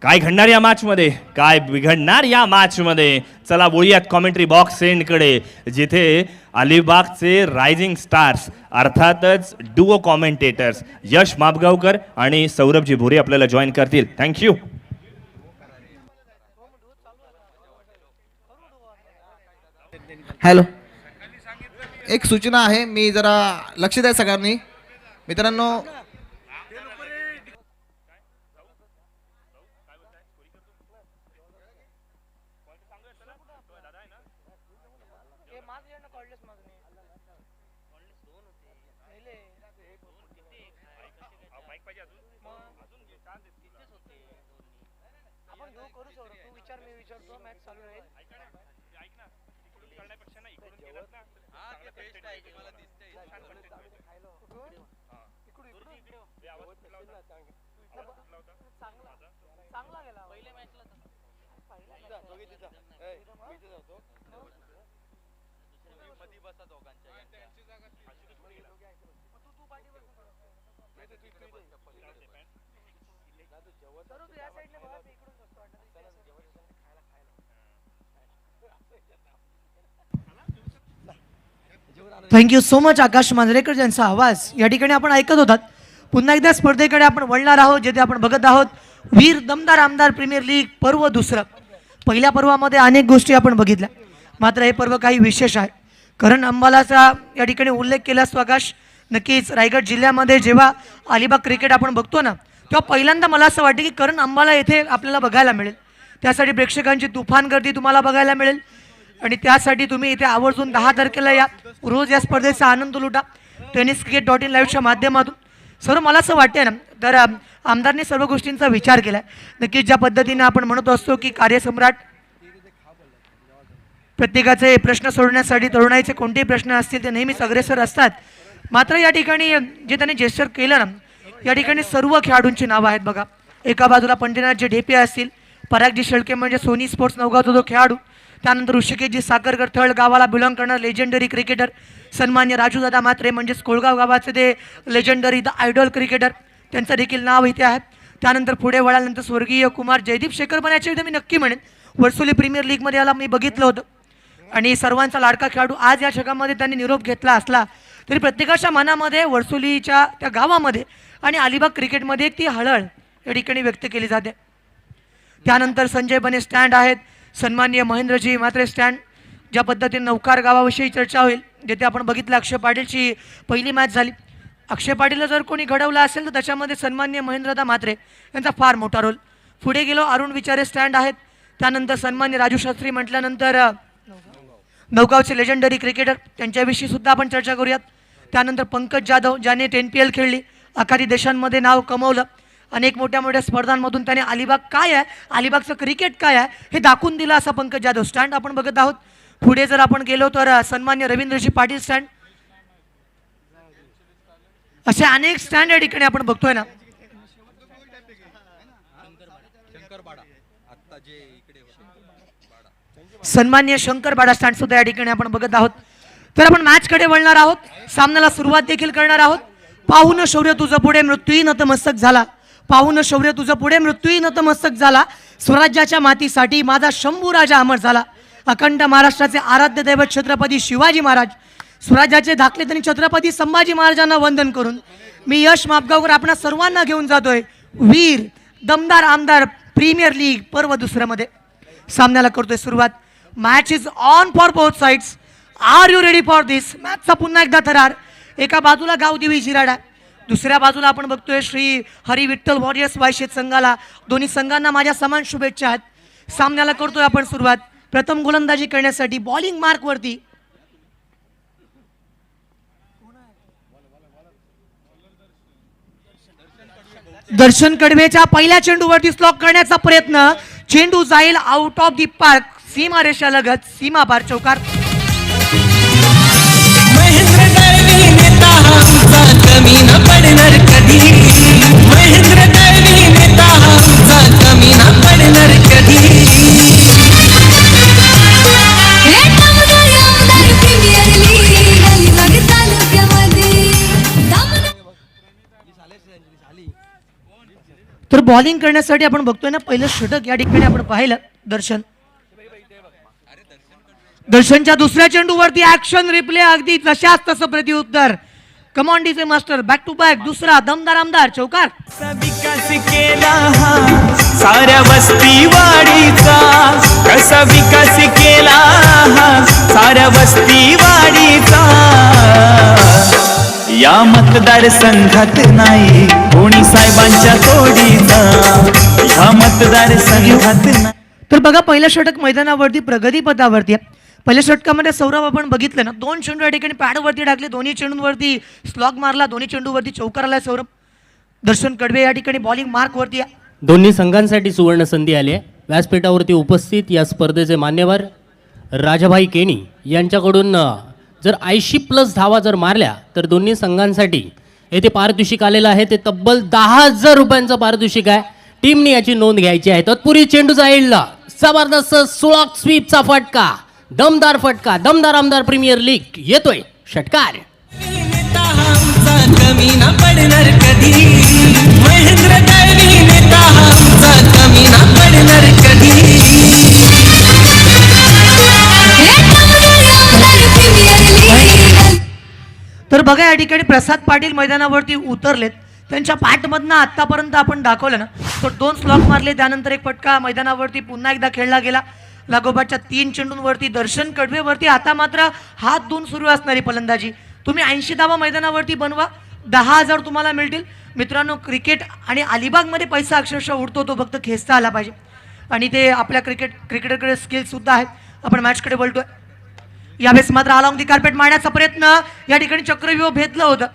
काय घडणार या मॅच मध्ये, काय बिघडणार या मॅच मध्ये, चला बोलूयात कॉमेंट्री बॉक्स एंडकडे, जिथे अलिबागचे रायझिंग स्टार्स अर्थातच डुओ कॉमेंटेटर्स यश मापगावकर आणि सौरभजी भोरे आपल्याला जॉईन करतील. थँक्यू. हॅलो, एक सूचना आहे, मी जरा लक्ष द्या सगळ्यांनी. मित्रांनो, थँक्यू सो मच आकाश मांजरेकर यांचा आवाज या ठिकाणी आपण ऐकत होतात. पुन्हा एकदा स्पर्धेकडे आपण वळणार आहोत, जिथे आपण बघत आहोत वीर दमदार आमदार प्रीमियर लीग पर्व दुसरं. पहिल्या पर्वामध्ये अनेक गोष्टी आपण बघितल्या, मात्र हे पर्व काही विशेष आहे. करण अंबालाचा या ठिकाणी उल्लेख केलास तो आकाश. नक्कीच रायगड जिल्ह्यामध्ये जेव्हा अलिबाग क्रिकेट आपण बघतो ना, तेव्हा पहिल्यांदा मला असं वाटतं की करण अंबाला येथे आपल्याला बघायला मिळेल. त्यासाठी प्रेक्षकांची तुफान गर्दी तुम्हाला बघायला मिळेल आणि त्यासाठी तुम्ही इथे आवर्जून 10 तारखेला या. रोज या स्पर्धेचा आनंद लुटा tenniscricket.in लाईव्हच्या माध्यमातून. सर्व मला असं वाटतं ना, तर आमदारने सर्व गोष्टींचा विचार केला. नक्कीच ज्या पद्धतीने आपण म्हणत असतो की कार्यसम्राट प्रत्येकाचे प्रश्न सोडवण्यासाठी तरुणाईचे कोणतेही प्रश्न असतील ते नेहमीच अग्रेसर असतात. मात्र या ठिकाणी जे त्यांनी जेस्चर केलं ना, या ठिकाणी सर्व खेळाडूंची नावं आहेत बघा. एका बाजूला पंढरीनाथजी ढेपे असतील, परागजी शेळके म्हणजे सोनी स्पोर्ट्स नवगावचा जो खेळाडू, त्यानंतर ऋषिकेशजी साखरकर थळ गावाला बिलॉंग करणार लेजेंडरी क्रिकेटर, सन्मान्य राजूदादा म्हात्रे म्हणजेच कोळगाव गावाचे ते लेजेंडरी द आयडॉल क्रिकेटर, त्यांचं देखील नाव इथे आहे. त्यानंतर पुढे वळाल्यानंतर स्वर्गीय कुमार जयदीप शेखर पण याच्या मी नक्की म्हणेन. वर्सोली प्रीमियर लीगमध्ये याला मी बघितलं होतं आणि सर्वांचा लाडका खेळाडू. आज या जगामध्ये त्यांनी निरोप घेतला असला तरी प्रत्येकाच्या मनामध्ये वर्सोलीच्या त्या गावामध्ये आणि अलिबाग क्रिकेटमध्ये एक ती हळहळ या ठिकाणी व्यक्त केली जाते. त्यानंतर संजय बने स्टँड आहेत, सन्माननीय महेंद्रजी म्हात्रे स्टँड. ज्या पद्धतीने नौकार गावाविषयी चर्चा होईल, जिथे आपण बघितलं अक्षय पाटीलची पहिली मॅच झाली. अक्षय पाटीलला जर कोणी घडवलं असेल तर त्याच्यामध्ये सन्माननीय महेंद्रदा म्हात्रे यांचा फार मोठा रोल. पुढे गेलो अरुण विचारे स्टँड आहेत. त्यानंतर सन्मान्य राजू शास्त्री म्हटल्यानंतर नौगावचे लेजेंडरी क्रिकेटर, त्यांच्याविषयी सुद्धा आपण चर्चा करूयात. त्यानंतर पंकज जाधव, ज्याने 10PL खेळली, आखाती देशांमध्ये नाव कमवलं, अनेक मोठ्या मोठ्या स्पर्धांमधून त्याने अलिबाग काय आहे, अलिबागचं क्रिकेट काय आहे हे दाखवून दिलं असा पंकज जाधव स्टँड आपण बघत आहोत. पुढे जर आपण गेलो तर सन्मान्य रवींद्रजी पाटील स्टँड. असे अनेक स्टँड या ठिकाणी आपण बघतोय ना. सन्मान्य शंकर बाडा स्टँड सुद्धा या ठिकाणी आपण बघत आहोत. तर आपण मॅच कडे वळणार आहोत, सामन्याला सुरुवात देखील करणार आहोत. पाहून शौर्य तुझं पुढे मृत्यूही नतमस्तक झाला, पाहून शौर्य तुझं पुढे मृत्यूही नतमस्तक झाला, स्वराज्याच्या मातीसाठी माझा शंभू राजा अमर झाला. अखंड महाराष्ट्राचे आराध्य दैवत छत्रपती शिवाजी महाराज, स्वराज्याचे धाकले त्यांनी छत्रपती संभाजी महाराजांना वंदन करून मी यश मापगावकर आपणा सर्वांना घेऊन जातोय वीर दमदार आमदार प्रीमियर लीग पर्व दुसऱ्यामध्ये. सामन्याला करतोय सुरुवात. Match is on for both sides. Are you ready for this? मॅचचा पुन्हा एकदा थरार. एका बाजूला गावदेवी जिराडा, दुसऱ्या बाजूला आपण बघतोय श्री हरी विठ्ठल वॉरियर्स वायशेत संघाला. दोन्ही संघांना माझ्या समान शुभेच्छा आहेत. सामन्याला करतोय आपण सुरुवात. प्रथम गोलंदाजी करण्यासाठी बॉलिंग मार्क वरती दर्शन कडवेच्या पहिल्या चेंडूवरती स्लॉक करण्याचा प्रयत्न. चेंडू जाईल आउट ऑफ दी पार्क, सीमा रेषालगत, सीमा पार चौकार. महेंद्र दळवी नेता आमचा कमी न पडणार कधी, महेंद्र दळवी नेता आमचा कमी न पडणार कधी. तर बॉलिंग करण्यासाठी आपण बघतोय ना, पहिलं षटक या ठिकाणी आपण पाहिलं. दर्शनच्या दुसऱ्या चेंडूवरती ऍक्शन रिप्ले, अगदी तशाच तसं प्रत्युत्तर. Come on DJ master, back to back दुसरा दमदार आमदार चौकार. विकास केला हा साऱ्या वस्ती वाडीचा, कसा विकास केला हा साऱ्या वस्ती वाडीचा. या मतदारसंघात नाही कोणी साहेबांच्या तोडीचा, या मतदारसंघात नाही. तर बघा, पहिलं षटक मैदानावरती प्रगती पथावरती आहे. पहिल्या षटकामध्ये सौरभ आपण बघितलं ना, 2 चेंडू या ठिकाणी पॅडवरती टाकले, दोन्ही चेंडूंवरती स्लॉग मारला, दोन्ही चेंडूवरती चौकार आलाय सौरभ. दर्शन कडवे या ठिकाणी बॉलिंग मार्क वरती आहे. दोन्ही संघांसाठी सुवर्ण संधी आली आहे. व्यासपीठावरती उपस्थित या स्पर्धेचे मान्यवर राजाभाई केणी यांच्याकडून जर 80+ धावा जर मारल्या तर दोन्ही संघांसाठी येथे पारितोषिक आलेलं आहे. ते तब्बल 10,000 रुपयांचं पारितोषिक आहे. टीमने याची नोंद घ्यायची आहे. तत्पूर्वी चेंडूचा येईल जबरदस्त सुलॉक स्वीपचा फटका, दमदार फटका. दमदार आमदार प्रीमियर लीग येतोय षटकार. नेता आमचा कमी ना पडणार कधी, महेंद्र दळवी नेता आमचा कमी ना पडणार कधी. तर बघा, या ठिकाणी प्रसाद पाटील मैदानावरती उतरलेत. त्यांच्या पाठमधनं आतापर्यंत आपण दाखवलं ना, तो 2 स्लॉग मारले, त्यानंतर एक फटका मैदानावरती पुन्हा एकदा खेळला गेला. लागोपाठच्या 3 चेंडूंवरती दर्शन कडवेवरती आता मात्र हात धुवून सुरू असणारी फलंदाजी. तुम्ही 80 धावा मैदानावरती बनवा, 10,000 तुम्हाला मिळतील. मित्रांनो, क्रिकेट आणि अलिबागमध्ये पैसा अक्षरशः उडतो, तो फक्त खेचता आला पाहिजे. आणि ते आपल्या क्रिकेटरकडे स्किल्ससुद्धा आहेत. आपण मॅचकडे बोलतोय. यावेळेस मात्र अलॉंग दी कार्पेट मारण्याचा प्रयत्न, या ठिकाणी चक्रव्यूह भेदलं होतं.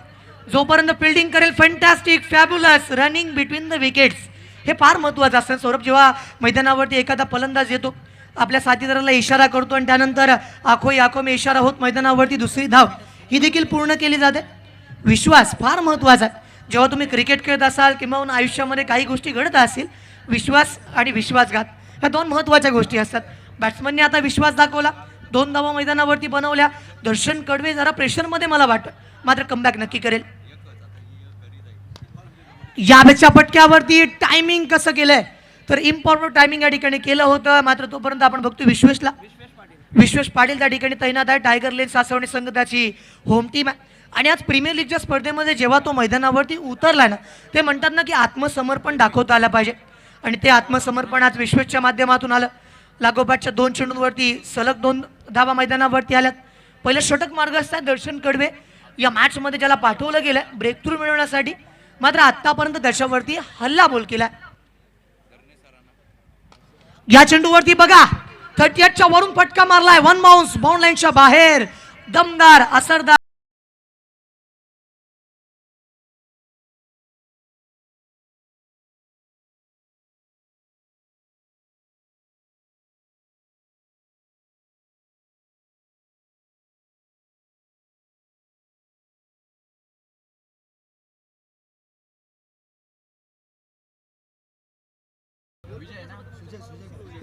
जोपर्यंत फिल्डिंग करेल, fantastic fabulous running between the wickets, हे फार महत्त्वाचं असतं. सौरभ, जेव्हा मैदानावरती एखादा फलंदाज येतो, आपल्या साथीदाराला इशारा करतो आणि त्यानंतर आखो में इशारा होत मैदानावरती दुसरी धाव ही देखील पूर्ण केली जाते. विश्वास फार महत्त्वाचा आहे. जेव्हा तुम्ही क्रिकेट खेळत असाल किंवा आयुष्यामध्ये काही गोष्टी घडत असतील, विश्वास आणि विश्वासघात ह्या 2 महत्त्वाच्या गोष्टी असतात. बॅट्समनने आता विश्वास दाखवला, 2 धावा मैदानावरती बनवल्या. दर्शन कडवे जरा प्रेशरमध्ये मला वाटतं, मात्र कमबॅक नक्की करेल. यावेळेच्या फटक्यावरती टायमिंग कसं केलंय, तर इम्पॉर्टंट टायमिंग या ठिकाणी केलं होतं. मात्र तोपर्यंत आपण बघतो विश्वेश पाटील त्या ठिकाणी तैनात आहे. टायगर लेन सासवणे संघ त्याची होम टीम आहे. आणि आज प्रीमियर लीगच्या स्पर्धेमध्ये जेव्हा तो मैदानावरती उतरला ना, ते म्हणतात ना की आत्मसमर्पण दाखवता आलं पाहिजे. आणि ते आत्मसमर्पण आज विश्वेशच्या माध्यमातून आलं. लागोपाठच्या 2 चेंडूंवरती सलग 2 धावा मैदानावरती आल्यात. पहिलं षटक मार्ग असतात दर्शन कडवे या मॅचमध्ये, ज्याला पाठवलं गेलं ब्रेक थ्रू मिळवण्यासाठी. मात्र आतापर्यंत त्याच्यावरती हल्ला बोल केला. या चेंडूवरती बघा, 38च्या वरून फटका मारलाय, 1 बाउन्स बाउंड लाईनच्या बाहेर. दमदार असरदार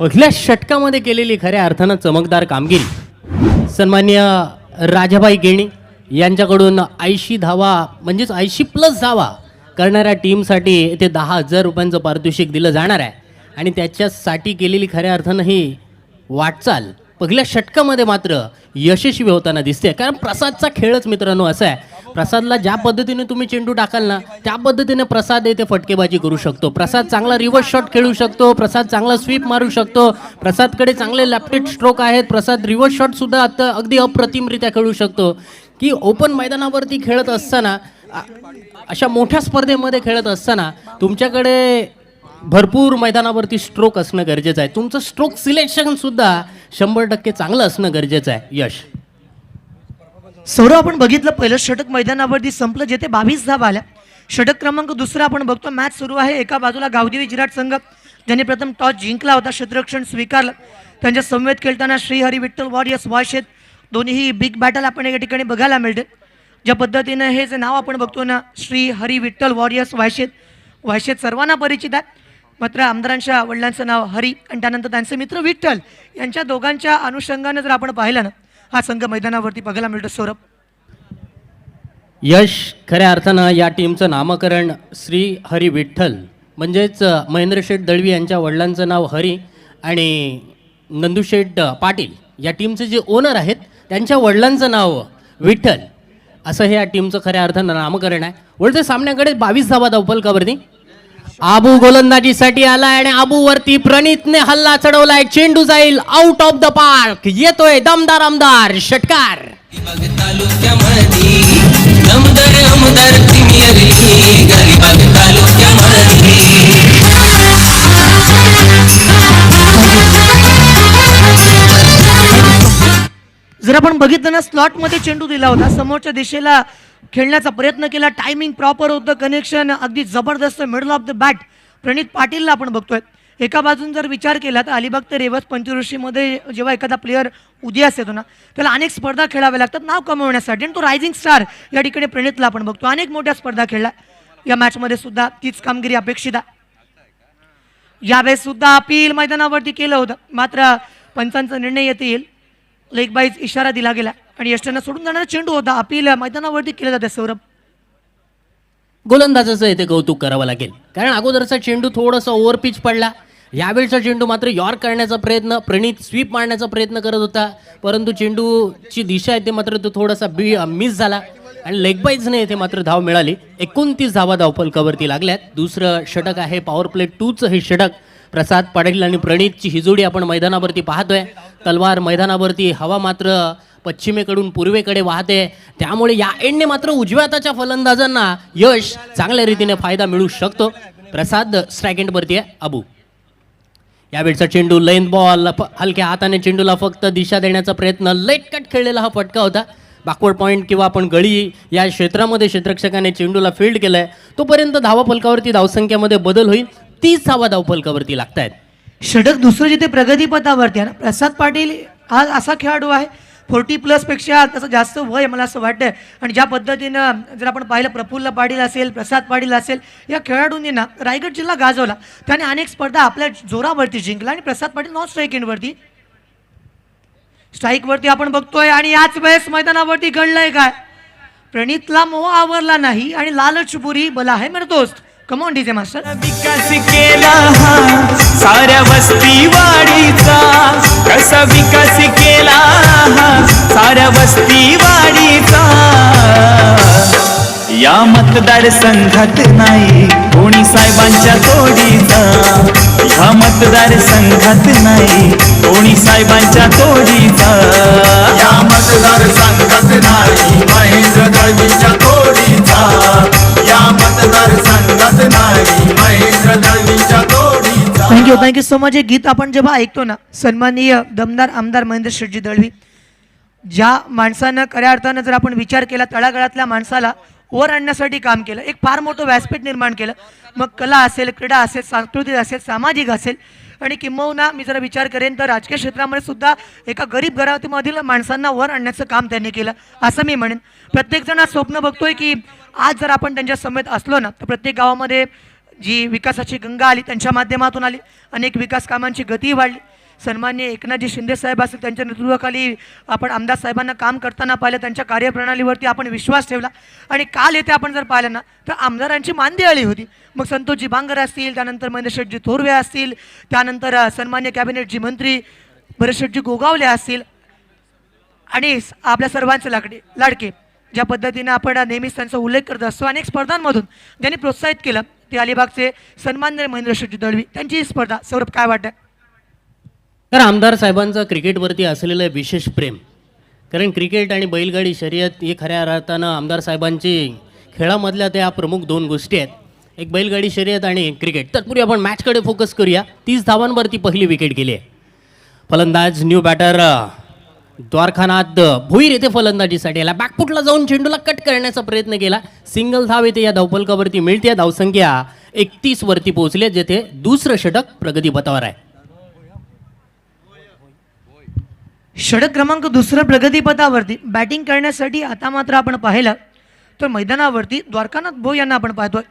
पहिल्या षटकामध्ये केलेली खऱ्या अर्थानं चमकदार कामगिरी सन्माननीय राजाभाई केणी यांच्याकडून 80 धावा म्हणजेच 80+ धावा करणाऱ्या टीमसाठी ते 10,000 रुपयांचं पारितोषिक दिलं जाणार आहे. आणि त्याच्यासाठी केलेली खऱ्या अर्थानं ही वाटचाल पहिल्या षटकामध्ये मात्र यशस्वी होताना दिसते. कारण प्रसादचा खेळच मित्रांनो असा आहे, प्रसादला ज्या पद्धतीने तुम्ही चेंडू टाकाल ना, त्या पद्धतीने प्रसाद येथे फटकेबाजी करू शकतो. प्रसाद चांगला रिव्हर्स शॉट खेळू शकतो, प्रसाद चांगला स्वीप मारू शकतो, प्रसादकडे चांगले लेफ्ट स्ट्रोक आहेत, प्रसाद रिव्हर्स शॉट सुद्धा आता अगदी अप्रतिमरित्या खेळू शकतो. की ओपन मैदानावरती खेळत असताना, अशा मोठ्या स्पर्धेमध्ये खेळत असताना तुमच्याकडे भरपूर मैदानावरती स्ट्रोक असणं गरजेचं आहे. तुमचं स्ट्रोक सिलेक्शन सुद्धा 100% चांगलं असणं गरजेचं आहे. यश सौरभ, आपण बघितलं पहिलं षटक मैदानावरती संपलं, जेथे 22 धावा आल्या. षटक क्रमांक दुसरा आपण बघतो, मॅच सुरू आहे. एका बाजूला गावदेवी जिराट संघ ज्यांनी प्रथम टॉस जिंकला होता, क्षेत्ररक्षण स्वीकारलं. त्यांच्या समवेत खेळताना श्रीहरी विठ्ठल वॉरियर्स वायशेत, दोन्ही बिग बॅटल आपण या ठिकाणी बघायला मिळते. ज्या पद्धतीनं हे जे नाव आपण बघतो ना, श्री हरी विठ्ठल वॉरियर्स वायशेत सर्वांना परिचित आहे. मात्र आमदारांच्या वडिलांचं नाव हरी आणि त्यानंतर त्यांचे मित्र विठ्ठल, यांच्या दोघांच्या अनुषंगानं जर आपण पाहिलं ना, हा संघ मैदानावरती बघायला मिळतो. सौरभ, यश खऱ्या अर्थानं या टीमचं नामकरण श्री हरी विठ्ठल म्हणजेच महेंद्र शेठ दळवी यांच्या वडिलांचं नाव हरी आणि नंदुशेठ पाटील या टीमचे जे ओनर आहेत त्यांच्या वडिलांचं नाव विठ्ठल, असं हे या टीमचं खऱ्या अर्थानं नामकरण आहे. वळते सामन्याकडे 22 धावा धावफलकावरती. आबू गोलंदाजीसाठी आलाय आणि आबू वरती प्रणितने हल्ला चढवलाय. चेंडू जाईल आउट ऑफ द पार्क. येतोय दमदार आमदार षटकार. अलिबाग तालुक्यामध्ये दमदार आमदार प्रीमियर लीग अलिबाग तालुक्यामध्ये जर आपण बघितलं ना, स्लॉटमध्ये चेंडू दिला होता, समोरच्या दिशेला खेळण्याचा प्रयत्न केला, टायमिंग प्रॉपर होतं, कनेक्शन अगदी जबरदस्त, मिडल ऑफ द बॅट प्रणित पाटीलला आपण बघतोय. एका बाजून जर विचार केला तर अलिबाग ते रेवस पंचकृषीमध्ये जेव्हा एखादा प्लेअर उदयास येतो ना, त्याला अनेक स्पर्धा खेळाव्या लागतात नाव कमवण्यासाठी, आणि तो रायझिंग स्टार या ठिकाणी प्रणितला आपण बघतो. अनेक मोठ्या स्पर्धा खेळला. या मॅचमध्ये सुद्धा तीच कामगिरी अपेक्षित आहे. यावेळेस सुद्धा अपील मैदानावरती केलं होतं, मात्र पंचांचा निर्णय येथे येईल. लेग बाईज इशारा दिला गेला आणि यष्टींना सोडून जाणारा चेंडू होता. अपील मैदानावरती केलं जाते. सौरभ, गोलंदाजाचं इथे कौतुक करावं लागेल, कारण अगोदरचा चेंडू थोडासा ओव्हरपिच पडला. यावेळचा चेंडू मात्र यॉर्क करण्याचा प्रयत्न, प्रणित स्वीप मारण्याचा प्रयत्न करत होता, परंतु चेंडूची दिशा आहे ते मात्र तो थोडासा मिस झाला आणि लेग बाईजने इथे मात्र धाव मिळाली. 29 धावा धावफलकावरती लागल्यात. दुसरं षटक आहे पॉवर प्ले 2चं हे षटक. प्रसाद पाटील आणि प्रणितची ही जोडी आपण मैदानावरती पाहतोय. तलवार मैदानावरती, हवा मात्र पश्चिमेकडून पूर्वेकडे वाहते, त्यामुळे या एंडने मात्र उजव्या हाताच्या फलंदाजांना यश चांगल्या रीतीने फायदा मिळू शकतो. प्रसाद स्ट्राईक एंडवरती आहे. अबू यावेळचा चेंडू लेंथ बॉल, हलक्या हाताने चेंडूला फक्त दिशा देण्याचा प्रयत्न, लेट कट खेळलेला हा फटका होता. बॅकवर्ड पॉईंट किंवा आपण गळी या क्षेत्रामध्ये क्षेत्ररक्षकाने चेंडूला फील्ड केलाय. तोपर्यंत धावा फलकावरती धावसंख्येमध्ये बदल होईल. 30 धावा धावफलकावरती लागतायत. षटक दुसरं जिथे प्रगतीपथावरती आहे ना, प्रसाद पाटील हा असा खेळाडू आहे 40+ पेक्षा तसं जास्त वय मला असं वाटतंय. आणि ज्या पद्धतीनं जर आपण पाहिलं, प्रफुल्ल पाटील असेल, प्रसाद पाटील असेल, या खेळाडूंनी ना रायगड जिल्हा गाजवला. त्याने अनेक स्पर्धा आपल्या जोरावरती जिंकला. आणि प्रसाद पाटील नॉन स्ट्राईक एंडवरती, स्ट्राईकवरती आपण बघतोय. आणि याच वेळेस मैदानावरती घडलंय काय, प्रणितला मोह आवरला नाही आणि लालच बुरी बला है मेरे दोस्त. Come on DJ master. विकास केला हा साऱ्या वस्ती वाडीचा, कसा विकास केला हा साऱ्या वस्ती वाडीचा. या मतदारसंघात नाही कोणी साहेबांच्या तोडीचा, या मतदारसंघात नाही कोणी साहेबांच्या तोडीचा. या मतदारसंघात नाही महेंद्र दळवीच्या तोडीचा, या मतदारसंघात नाही महेंद्र दळवीच्या तोडीचा. Thank you so much. हे गीत आपण जेव्हा ऐकतो ना, सन्माननीय दमदार आमदार महेंद्र शेठजी दळवी, ज्या माणसानं खऱ्या अर्थानं जर आपण विचार केला, तळागाळातल्या माणसाला वर आणण्यासाठी काम केलं, एक फार मोठं व्यासपीठ निर्माण केलं. मग कला असेल, क्रीडा असेल, सांस्कृतिक असेल, सामाजिक असेल, आणि किंबहुना मी जरा विचार करेन तर राजकीय क्षेत्रामध्ये सुद्धा एका गरीब घरामधील माणसांना वर आणण्याचं काम त्यांनी केलं असं मी म्हणेन. प्रत्येकजण आज स्वप्न बघतोय की आज जर आपण त्यांच्या समेत असलो ना, तर प्रत्येक गावामध्ये जी विकासाची गंगा आली त्यांच्या माध्यमातून आली, अनेक विकास कामांची गती वाढली. सन्माननीय एकनाथजी शिंदे साहेब असेल, त्यांच्या नेतृत्वाखाली आपण आमदार साहेबांना काम करताना पाहिलं, त्यांच्या कार्यप्रणालीवरती आपण विश्वास ठेवला. आणि काल येथे आपण जर पाहिलं ना, तर आमदारांची मानदियाळी होती. मग संतोषजी बांगर असतील, त्यानंतर महेंद्र शेठजी थोरवे असतील, त्यानंतर सन्मान्य कॅबिनेटजी मंत्री भरत शेठजी गोगावले असतील, आणि आपल्या सर्वांचे लाडके ज्या पद्धतीने आपण नेहमीच त्यांचा उल्लेख करत असतो, अनेक स्पर्धांमधून ज्यांनी प्रोत्साहित केलं ते अलिबागचे सन्माननीय महेंद्र शेठजी दळवी, त्यांची ही स्पर्धा. सौरभ, काय वाटतं? तर आमदार साहेबांचं क्रिकेटवरती असलेलं विशेष प्रेम, कारण क्रिकेट आणि बैलगाडी शर्यत ही खऱ्या अर्थानं आमदार साहेबांची खेळामधल्या त्या प्रमुख 2 गोष्टी आहेत, एक बैलगाडी शर्यत आणि क्रिकेट. तत्पूर्वी आपण मॅचकडे फोकस करूया. 30 धावांवरती पहिली विकेट गेली आहे. फलंदाज न्यू बॅटर द्वारकानाथ भोईर येथे फलंदाजीसाठी आला. बॅकफुटला जाऊन चेंडूला कट करण्याचा प्रयत्न केला. सिंगल धाव येथे या धावफलकावरती मिळते. धावसंख्या 31 वरती पोहोचली, जेथे दुसरं षटक प्रगतीपथावर आहे. षटक क्रमांक दुसरं प्रगतीपथावरती बॅटिंग करण्यासाठी आता मात्र आपण पाहिलं तर मैदानावरती द्वारकानाथ भोई यांना आपण पाहतोय.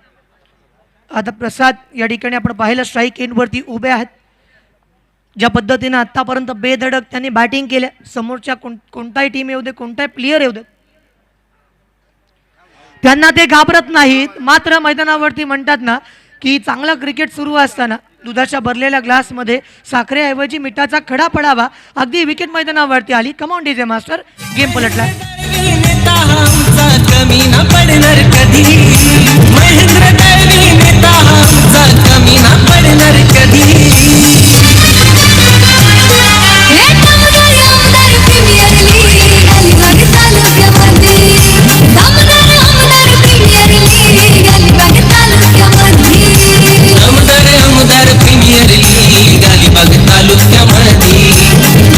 आता प्रसाद या ठिकाणी आपण पाहिलं स्ट्राईक एंडवरती उभे आहेत. ज्या पद्धतीनं आत्तापर्यंत बेधडक त्यांनी बॅटिंग केल्या, समोरच्या कोणताही टीम येऊ दे, कोणताही प्लेयर येऊ दे, त्यांना ते घाबरत नाहीत. मात्र मैदानावरती म्हणतात ना की चांगला क्रिकेट सुरू असताना दुधाच्या भरलेल्या ग्लासमध्ये साखरेऐवजी मिठाचा खडा पडावा, अगदी विकेट मैदानावरती आली. कमॉन डीजे मास्टर, गेम पलटला. दळवी नेता आमचा कमी न पडणार कधी. महेंद्र दळवी नेता आमचा कमी न पडणार कधी. आमदार प्रीमियर लीग अलिबाग तालुक्यामध्ये.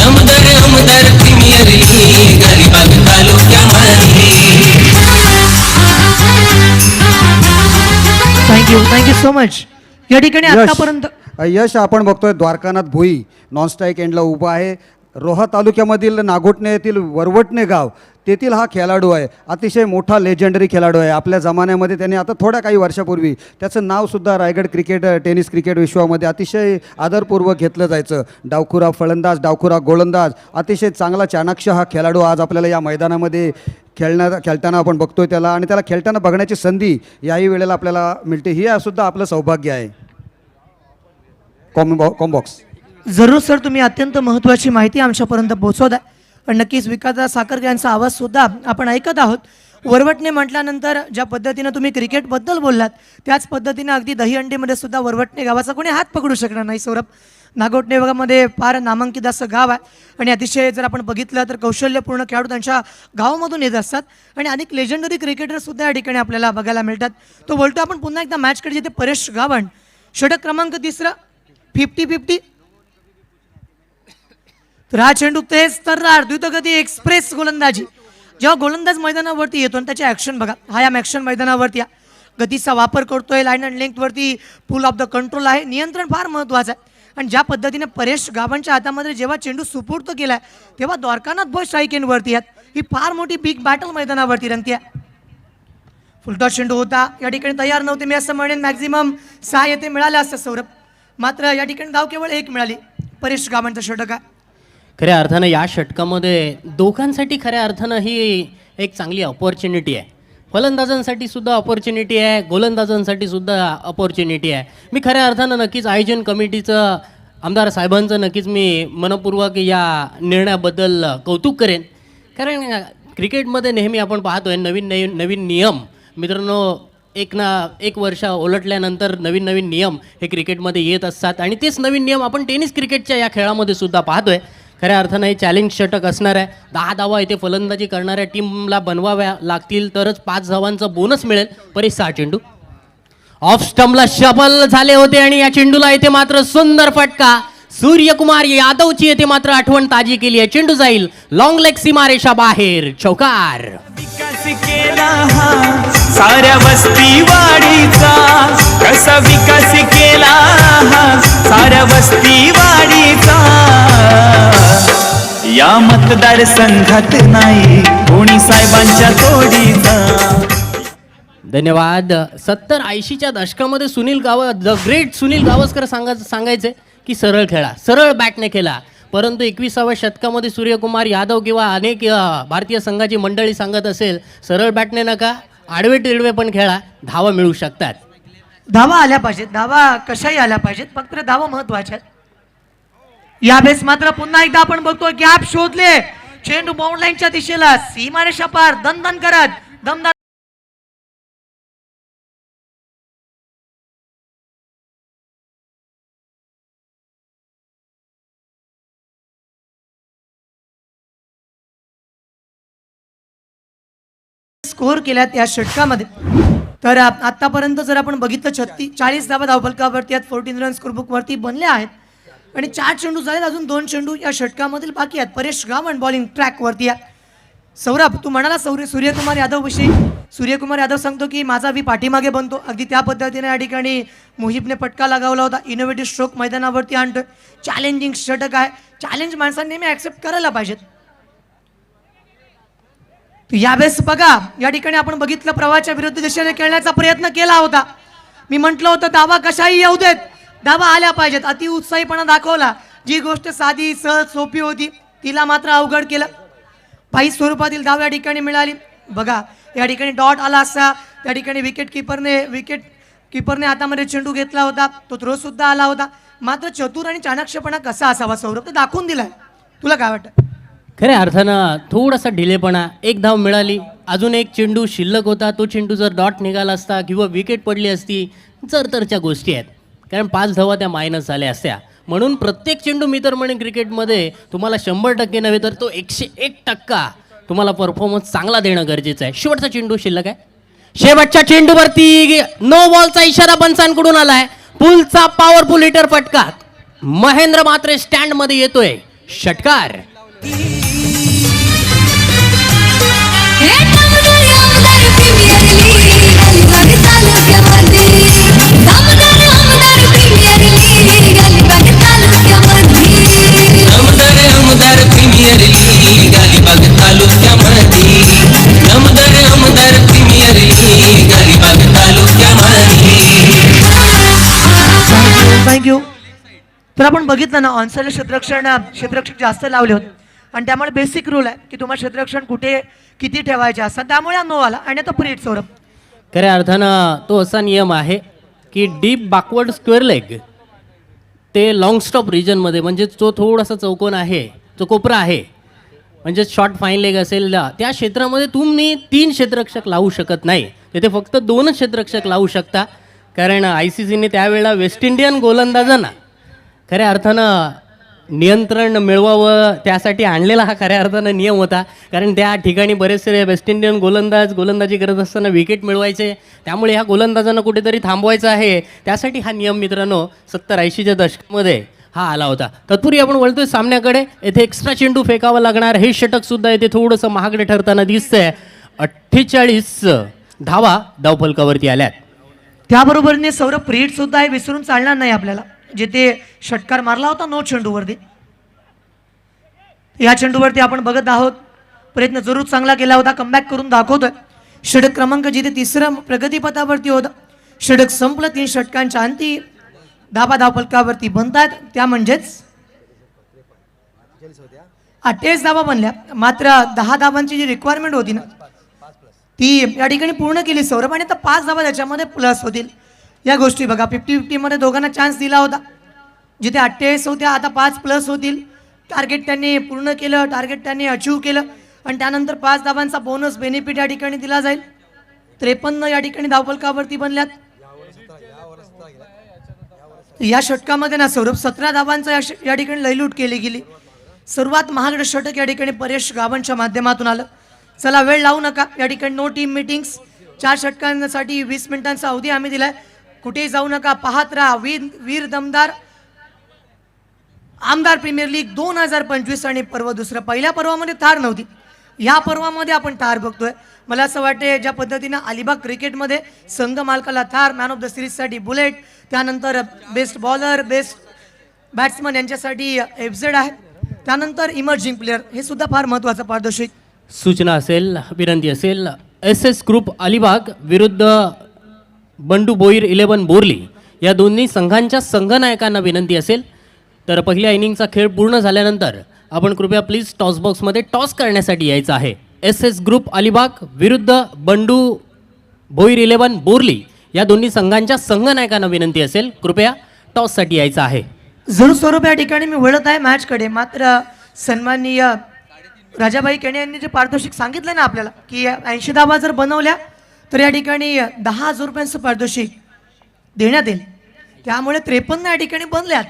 आमदार प्रीमियर लीग अलिबाग तालुक्यामध्ये. Thank you so much. या ठिकाणी आतापर्यंत यश आपण बघतोय द्वारकानाथ भोई नॉन स्ट्राईक एंडला उभा आहे. रोहा तालुक्यामधील नागोटणे येथील वरवटणे गाव तेथील हा खेळाडू आहे. अतिशय मोठा लेजेंडरी खेळाडू आहे. आपल्या जमान्यामध्ये त्याने आता थोड्या काही वर्षापूर्वी त्याचं नावसुद्धा रायगड टेनिस क्रिकेट विश्वामध्ये अतिशय आदरपूर्वक घेतलं जायचं. डावखुरा फलंदाज, डावखुरा गोलंदाज, अतिशय चांगला चाणाक्ष हा खेळाडू आज आपल्याला या मैदानामध्ये खेळताना आपण बघतोय त्याला, आणि त्याला खेळताना बघण्याची संधी याही वेळेला आपल्याला मिळते. ही सुद्धा आपलं सौभाग्य आहे. कॉम्बॉक्स. जरूर सर, तुम्ही अत्यंत महत्त्वाची माहिती आमच्यापर्यंत पोहोचवत आहे. पण नक्कीच विकासदादा साखरकर यांचा आवाजसुद्धा आपण ऐकत आहोत. वरवटणे म्हटल्यानंतर ज्या पद्धतीनं तुम्ही क्रिकेटबद्दल बोललात त्याच पद्धतीने अगदी दहीहंडीमध्ये सुद्धा वरवटणे गावाचा कोणी हात पकडू शकणार नाही. सौरभ, नागोटणे विभागामध्ये फार नामांकित असं गाव आहे आणि अतिशय जर आपण बघितलं तर कौशल्यपूर्ण खेळाडू त्यांच्या गावामधून येत असतात आणि अनेक लेजंडरी क्रिकेटरसुद्धा या ठिकाणी आपल्याला बघायला मिळतात. तो बोलतो आपण पुन्हा एकदा मॅचकडे जिथे परेश गावण षटक क्रमांक 3, 50-50. तर हा चेंडू तेच तर्रार द्रुतगती एक्सप्रेस गोलंदाजी. जेव्हा गोलंदाज मैदानावरती येतो आणि त्याची ॲक्शन बघा, हा या ॲक्शन मैदानावरती गतीचा वापर करतोय, लाईन अँड लेंथवरती फुल ऑफ द कंट्रोल आहे, नियंत्रण फार महत्त्वाचं आहे. आणि ज्या पद्धतीने परेश गावांच्या हातामध्ये जेव्हा चेंडू सुपूर्त केलाय तेव्हा द्वारकानाथ बॉय स्ट्राईक एंडवरती आहेत. ही फार मोठी बिग बॅटल मैदानावरती रंगते. फुलटॉस चेंडू होता, या ठिकाणी तयार नव्हते. मी असं म्हणेन मॅक्झिमम 6 येथे मिळालं असतं सौरभ, मात्र या ठिकाणी धाव केवळ 1 मिळाली. परेश गावांचा षटक आहे. खऱ्या अर्थानं या षटकामध्ये दोघांसाठी खऱ्या अर्थानं ही एक चांगली अपॉर्च्युनिटी आहे. फलंदाजांसाठी सुद्धा अपॉर्च्युनिटी आहे, गोलंदाजांसाठी सुद्धा अपॉर्च्युनिटी आहे. मी खऱ्या अर्थानं नक्कीच आयोजन कमिटीचं, आमदार साहेबांचं नक्कीच मी मनपूर्वक या निर्णयाबद्दल कौतुक करेन. कारण क्रिकेटमध्ये नेहमी आपण पाहतोय नवीन नियम. मित्रांनो, एक वर्ष ओलाटल्यानंतर नवीन नियम हे क्रिकेटमध्ये येत असतात आणि तेच नवीन नियम आपण टेनिस क्रिकेटच्या या खेळामध्ये सुद्धा पाहतोय. खऱ्या अर्थानं हे चॅलेंज षटक असणार आहे. 10 धावा इथे फलंदाजी करणाऱ्या टीमला बनवाव्या लागतील तरच 5 धावांचा बोनस मिळेल. परेश 6 चेंडू ऑफ स्टंपला शबल झाले होते आणि या चेंडूला इथे मात्र सुंदर फटका. सूर्यकुमार यादवची येथे मात्र आठवण ताजी केली आहे. चेंडू जाईल लॉंग लेग सीमारेषा बाहेर, चौकार. विकास केला हा साऱ्या वस्ती वाडीचा, कसा विकास केला हा साऱ्या वस्ती वाडीचा. या मतदारसंघात नाही कोणी साहेबांच्या तोडीचा. धन्यवाद. 70-80च्या दशकामध्ये द ग्रेट सुनील गावस्कर सांगायचे की सरळ खेळा, सरळ बॅटने खेळा. परंतु 21व्या शतकामध्ये सूर्यकुमार यादव किंवा अनेक भारतीय संघाची मंडळी सांगत असेल सरळ बॅटने नका, आडवे तिडवे पण खेळा, धावा मिळू शकतात. धावा आल्या पाहिजेत, धावा कशाही आल्या पाहिजेत, फक्त धावा महत्वाच्या आहेत. यावेळेस मात्र पुन्हा एकदा आपण बघतो गॅप शोधले, चेंडू बाउंड लाईनच्या दिशेला, सीमारेषा पार दणदण करत दमदार स्कोर केल्यात या षटकामध्ये. तर आतापर्यंत जर आपण बघितलं 40 धावा धावफलकावरती आहेत, 14 रन स्कोरबुकवरती बनले आहेत आणि 4 चेंडू झाले, अजून 2 चेंडू या षटकामधील बाकी आहेत. परेश गावण बॉलिंग ट्रॅकवरती आहे. सौरभ, तू म्हणाला सूर्यकुमार यादव विषयी. सूर्यकुमार यादव सांगतो की माझा बी पाठीमागे बनतो, अगदी त्या पद्धतीने या ठिकाणी मुहिबने पटका लगावला होता. इनोव्हेटिव्ह स्ट्रोक मैदानावरती आणतोय. चॅलेंजिंग षटक आहे, चॅलेंज माणसांनी नेहमी ऍक्सेप्ट करायला पाहिजेत. यावेळेस बघा, या ठिकाणी आपण बघितलं प्रवाहाच्या विरुद्ध दिशेने खेळण्याचा प्रयत्न केला होता. मी म्हटलं होतं धावा कशाही येऊ देत, धावा आल्या पाहिजेत. अति उत्साहीपणा दाखवला. जी गोष्ट साधी सहज सोपी होती तिला मात्र अवघड केलं. पायी स्वरूपातील धाव या ठिकाणी मिळाली. बघा, या ठिकाणी डॉट आला असता, त्या ठिकाणी विकेट किपरने हातामध्ये चेंडू घेतला होता, तो थ्रो सुद्धा आला होता. मात्र चतुर आणि चाणक्यपणा कसा असावा सौरभ, तर दाखवून दिलाय. तुला काय वाटतं? खऱ्या अर्थानं थोडासा डिलेपणा. एक धाव मिळाली, अजून एक चेंडू शिल्लक होता, तो चेंडू जर डॉट निघाला असता किंवा विकेट पडली असती, तरच्या गोष्टी आहेत. कारण 5 धावा त्या मायनस झाल्या असत्या. म्हणून प्रत्येक चेंडू मी तर म्हणेन क्रिकेटमध्ये तुम्हाला 100% नव्हे तर तो 101% तुम्हाला परफॉर्मन्स चांगला देणं गरजेचं आहे. शेवटचा चेंडू शिल्लक आहे. शेवटच्या चेंडूवरती नो बॉलचा इशारा पंचांकडून आलाय. पुलचा पॉवरफुल हिटर फटका. महेंद्र मात्र स्टँड मध्ये येतोय. षटकार. थँक्यू. तर आपण बघितलं ना, ऑनसाईडला क्षेत्ररक्षक जास्त लावले होते आणि त्यामुळे बेसिक रूल आहे की तुम्हाला क्षेत्ररक्षण कुठे किती ठेवायचे असतात. त्यामुळे नो आला आणि आता पुढे सौरभ. खऱ्या अर्थानं तो असा नियम आहे की डीप बॅकवर्ड स्क्वेअर लेग ते लॉंग स्टॉप रिजनमध्ये, म्हणजे जो थोडासा चौकोन आहे, जो कोपरा आहे, म्हणजे शॉर्ट फाईन लेग असेल त्या क्षेत्रामध्ये तुम्ही 3 क्षेत्ररक्षक लावू शकत नाही. तिथे फक्त 2 क्षेत्ररक्षक लावू शकता. कारण ICCने त्यावेळेला वेस्ट इंडियन गोलंदाजांना खऱ्या अर्थानं नियंत्रण मिळवावं त्यासाठी आणलेला हा खऱ्या अर्थानं नियम होता. कारण त्या ठिकाणी बरेचसे वेस्ट इंडियन गोलंदाजी करत असताना विकेट मिळवायचे. त्यामुळे ह्या गोलंदाजांना कुठेतरी थांबवायचं आहे. त्यासाठी हा नियम मित्रांनो 70-80च्या दशकामध्ये हा आला होता. तत्पूर्वी आपण वळतोय सामन्याकडे. येथे एक्स्ट्रा चेंडू फेकावा लागणार. हे षटकसुद्धा येथे थोडंसं महागडे ठरताना दिसतंय. 48 धावा धावफलकावरती आल्यात. त्याबरोबरीने सौरभ प्रीट सुद्धा हे विसरून चालणार नाही आपल्याला, जिथे षटकार मारला होता नो चेंडूवरती. या चेंडूवरती आपण बघत आहोत, प्रयत्न जरूर चांगला केला होता, कमबॅक करून दाखवतोय. षटक क्रमांक जिथे 3रं प्रगतीपथावरती होतं. षटक संपलं. 3 षटकांच्या अंती धावा धावफलकावरती बनतायत. त्या म्हणजेच 28 धावा बनल्या. मात्र 10 धावांची जी रिक्वायरमेंट होती ना, ती या ठिकाणी पूर्ण केली सौरभ. आणि आता 5 धावा त्याच्यामध्ये प्लस होतील. या गोष्टी बघा, 50-50 मध्ये दोघांना चान्स दिला होता. जिथे 28 होत्या, आता 5 प्लस होतील. टार्गेट त्यांनी पूर्ण केलं, टार्गेट त्यांनी अचीव केलं आणि त्यानंतर 5 धावांचा बोनस बेनिफिट या ठिकाणी दिला जाईल. 53 या ठिकाणी धावफलकावरती बनल्यात. या षटकामध्ये ना सौरभ 17 धावांचा या ठिकाणी लयलूट केली गेली. सर्वात महागडं षटक या ठिकाणी परेश गावांच्या माध्यमातून आलं. चला वेळ लावू नका. या ठिकाणी नो टीम मीटिंग्स. 4 षटकांसाठी 20 मिनिटांचा अवधी आम्ही दिलाय. कुठेही जाऊ नका, पाहत राहा वीर दमदार आमदार प्रीमियर लीग 2025. आणि पर्व दुसरं. पहिल्या पर्वामध्ये थार नव्हती, या पर्वामध्ये आपण थार बघतोय. मला असं वाटते ज्या पद्धतीनं अलिबाग क्रिकेटमध्ये संघ मालकाला थार, मॅन ऑफ द सिरीजसाठी बुलेट, त्यानंतर बेस्ट बॉलर, बेस्ट बॅट्समन यांच्यासाठी FZ आहे, त्यानंतर इमर्जिंग प्लेअर, हे सुद्धा फार महत्त्वाचं पारदर्शक. सूचना असेल, विनंती असेल, SS ग्रुप अलिबाग विरुद्ध बंडू बोईर 11 बोर्ली या दोन्ही संघांच्या संघनायकांना विनंती असेल तर पहिल्या इनिंगचा खेळ पूर्ण झाल्यानंतर आपण कृपया प्लीज टॉस बॉक्समध्ये टॉस करण्यासाठी यायचं आहे. SS ग्रुप अलिबाग विरुद्ध बंडू बोईर 11 बोर्ली या दोन्ही संघांच्या संघनायकांना विनंती असेल कृपया टॉससाठी यायचं आहे. जरूर स्वरूप या ठिकाणी मी वळत आहे मॅचकडे. मात्र सन्माननीय राजाबाई केणे यांनी जे पारितोषिक सांगितलं ना आपल्याला की 80 धावा जर बनवल्या तर या ठिकाणी 10,000 रुपयांचं पारितोषिक देण्यात येईल. त्यामुळे 53 या ठिकाणी बनल्यात.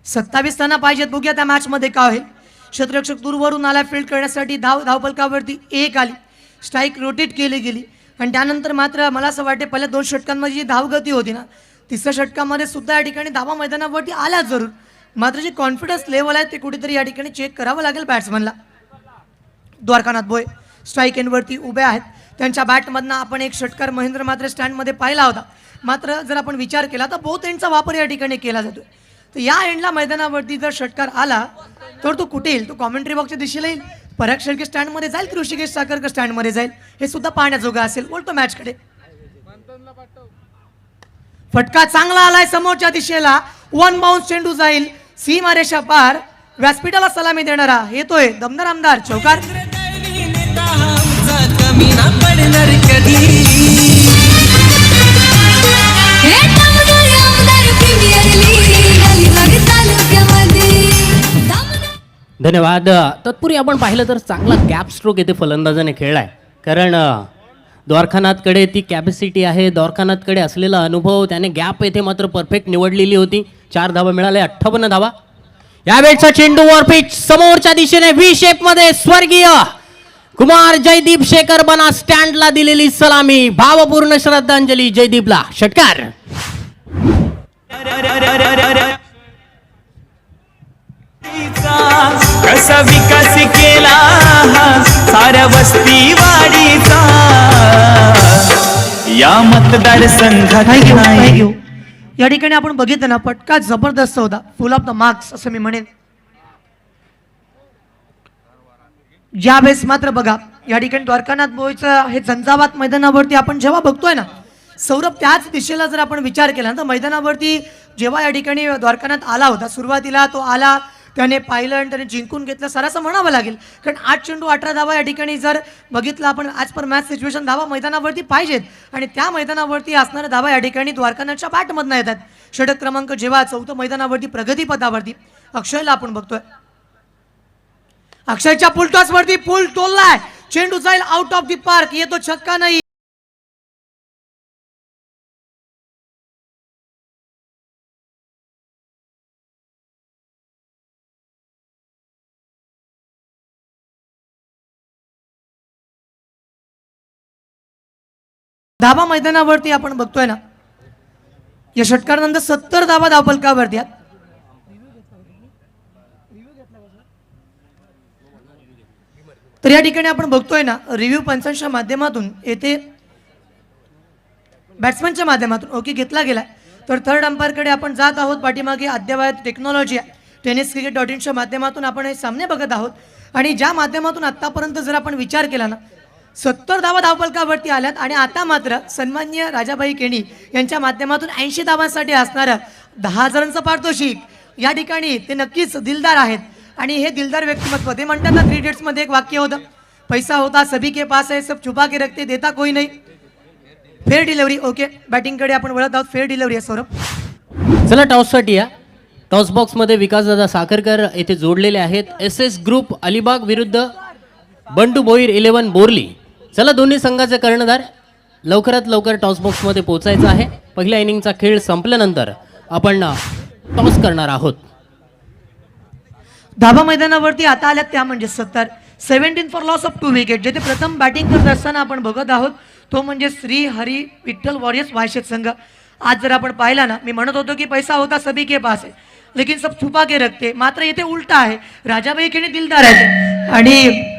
27 त्यांना पाहिजेत. बघूया त्या मॅचमध्ये काय होईल. क्षेत्ररक्षक दूरवरून आला फील्ड करण्यासाठी. धावफलकावरती 1 आली. स्ट्राईक रोटेट केली गेली आणि त्यानंतर मात्र मला असं वाटते पहिल्या 2 षटकांमध्ये जी धावगती होती ना, 3ऱ्या षटकामध्ये सुद्धा या ठिकाणी धावा मैदानावरती आल्या जरूर. मात्र जे कॉन्फिडन्स लेवल आहे ते कुठेतरी या ठिकाणी चेक करावं लागेल बॅट्समनला. द्वारकानाथ भोय स्ट्राईक एंडवरती उभे आहेत. त्यांच्या बॅटमधनं आपण एक षटकार महेंद्र मात्र स्टँडमध्ये पाहिला होता. मात्र जर आपण विचार केला तर बोथ एंडचा वापर या ठिकाणी केला जातो. तर या एंडला मैदानावरती जर षटकार आला तर तो कुठे येईल? तो कॉमेंट्री बॉक्सच्या दिशेला येईल, पराग शेळके स्टँडमध्ये जाईल की ऋषिकेश साखरकर स्टँडमध्ये जाईल, हे सुद्धा पाहण्याजोगं असेल. बोलतो मॅचकडे. फटका चांगला आलाय समोरच्या दिशेला. 1 बाउन्स चेंडू जाईल सीमारेषा पार. व्यासपीठाला सलामी देणारा येतोय दमदार आमदार चौकार. कमी ना पडणार कधी. धन्यवाद. तत्पूर्वी आपण पाहिलं तर चांगला गॅप स्ट्रोक येथे फलंदाजाने खेळलाय, कारण द्वारकानाथकडे ती कॅपॅसिटी आहे, द्वारकानाथकडे असलेला अनुभव, त्याने गॅप येथे मात्र परफेक्ट निवडलेली होती. 4 धावा मिळाल्या, 58 धावा. यावेळचा चेंडू वर पिच समोरच्या दिशेने व्ही शेप मध्ये स्वर्गीय कुमार जयदीप शेखर बना स्टँडला दिलेली सलामी, भावपूर्ण श्रद्धांजली जयदीपला. षटकार. कसा विकास केला साऱ्या वस्ती वाडीचा या मतदारसंघात नाही. थँक्यू. या ठिकाणी आपण बघितलं ना, पटका जबरदस्त होता, फुल ऑफ द मार्क्स असं मी म्हणेन. ज्यावेळेस मात्र बघा या ठिकाणी द्वारकानाथ बोईचं हे झंझावात मैदानावरती आपण जेव्हा बघतोय ना सौरभ, त्याच दिशेला जर आपण विचार केला तर मैदानावरती जेव्हा या ठिकाणी द्वारकानाथ आला होता, सुरुवातीला तो आला, त्याने पाहिलं आणि त्याने जिंकून घेतलं सर असं म्हणावं लागेल. कारण 8 चेंडू 18 धावा या ठिकाणी जर बघितलं आपण आज पर मॅच सिच्युएशन, धावा मैदानावरती पाहिजेत आणि त्या मैदानावरती असणाऱ्या धावा या ठिकाणी द्वारकानाथच्या बॅटमधनं येतात. षटक क्रमांक जेव्हा 4थं मैदानावरती प्रगतीपथावरती अक्षयला आपण बघतोय, अक्षयच्या पुल टॉस वरती पुल तोललाय, चेंडू जाईल आउट ऑफ द पार्क, येतो छक्का नाही. धावा मैदानावरती आपण बघतोय ना, या षटकारानंतर 70 धावा धावफलकावरती आहेत. तर या ठिकाणी आपण बघतोय ना, रिव्ह्यू पंचांच्या माध्यमातून येथे बॅट्समनच्या माध्यमातून ओके घेतला गेला. तर थर्ड अंपायरकडे आपण जात आहोत. पाठीमागे अद्ययावत टेक्नॉलॉजी आहे, tenniscricket.inच्या माध्यमातून आपण हे सामने बघत आहोत आणि ज्या माध्यमातून आतापर्यंत जर आपण विचार केला ना 70 धावा धावफलकावरती आल्यात आणि आता मात्र सन्माननीय राजाबाई केणी यांच्या माध्यमातून 80 धावांसाठी असणारं 10,000चं पारितोषिक या ठिकाणी ते नक्कीच दिलदार आहेत. आणि हे दिलदार व्यक्तिमत्व, ते म्हणतात ना 3 इडियट्समध्ये एक वाक्य होतं, पैसा होता सभी के पास है सब छुपा के रखते देता कोई नहीं. Fair delivery. ओके, बॅटिंगकडे आपण वळत आहोत. फेअर डिलिव्हरी आहे सौरभ. चला टॉससाठी या. टॉस बॉक्समध्ये विकासदादा साखरकर येथे जोडलेले आहेत. SS ग्रुप अलिबाग विरुद्ध बंडू भोईर 11 बोरली. चला दोन्ही संघाचे कर्णधार लवकरात लवकर टॉस बॉक्समध्ये पोहोचायचं आहे. पहिल्या इनिंगचा खेळ संपल्यानंतर आपण टॉस करणार आहोत. धाबा मैदानावरती आता आल्यात त्या म्हणजे 17 फॉर लॉस ऑफ 2 विकेट. जेथे प्रथम बॅटिंग करत असताना आपण बघत आहोत तो म्हणजे श्री हरी विठ्ठल वॉरियर्स वायशेत संघ. आज जर आपण पाहिला ना, मी म्हणत होतो की पैसा होता सभी के पास है लेकिन सब छुपा के रखते, मात्र इथे उलटा आहे. राजाबाई केणी दिलदार आहेत आणि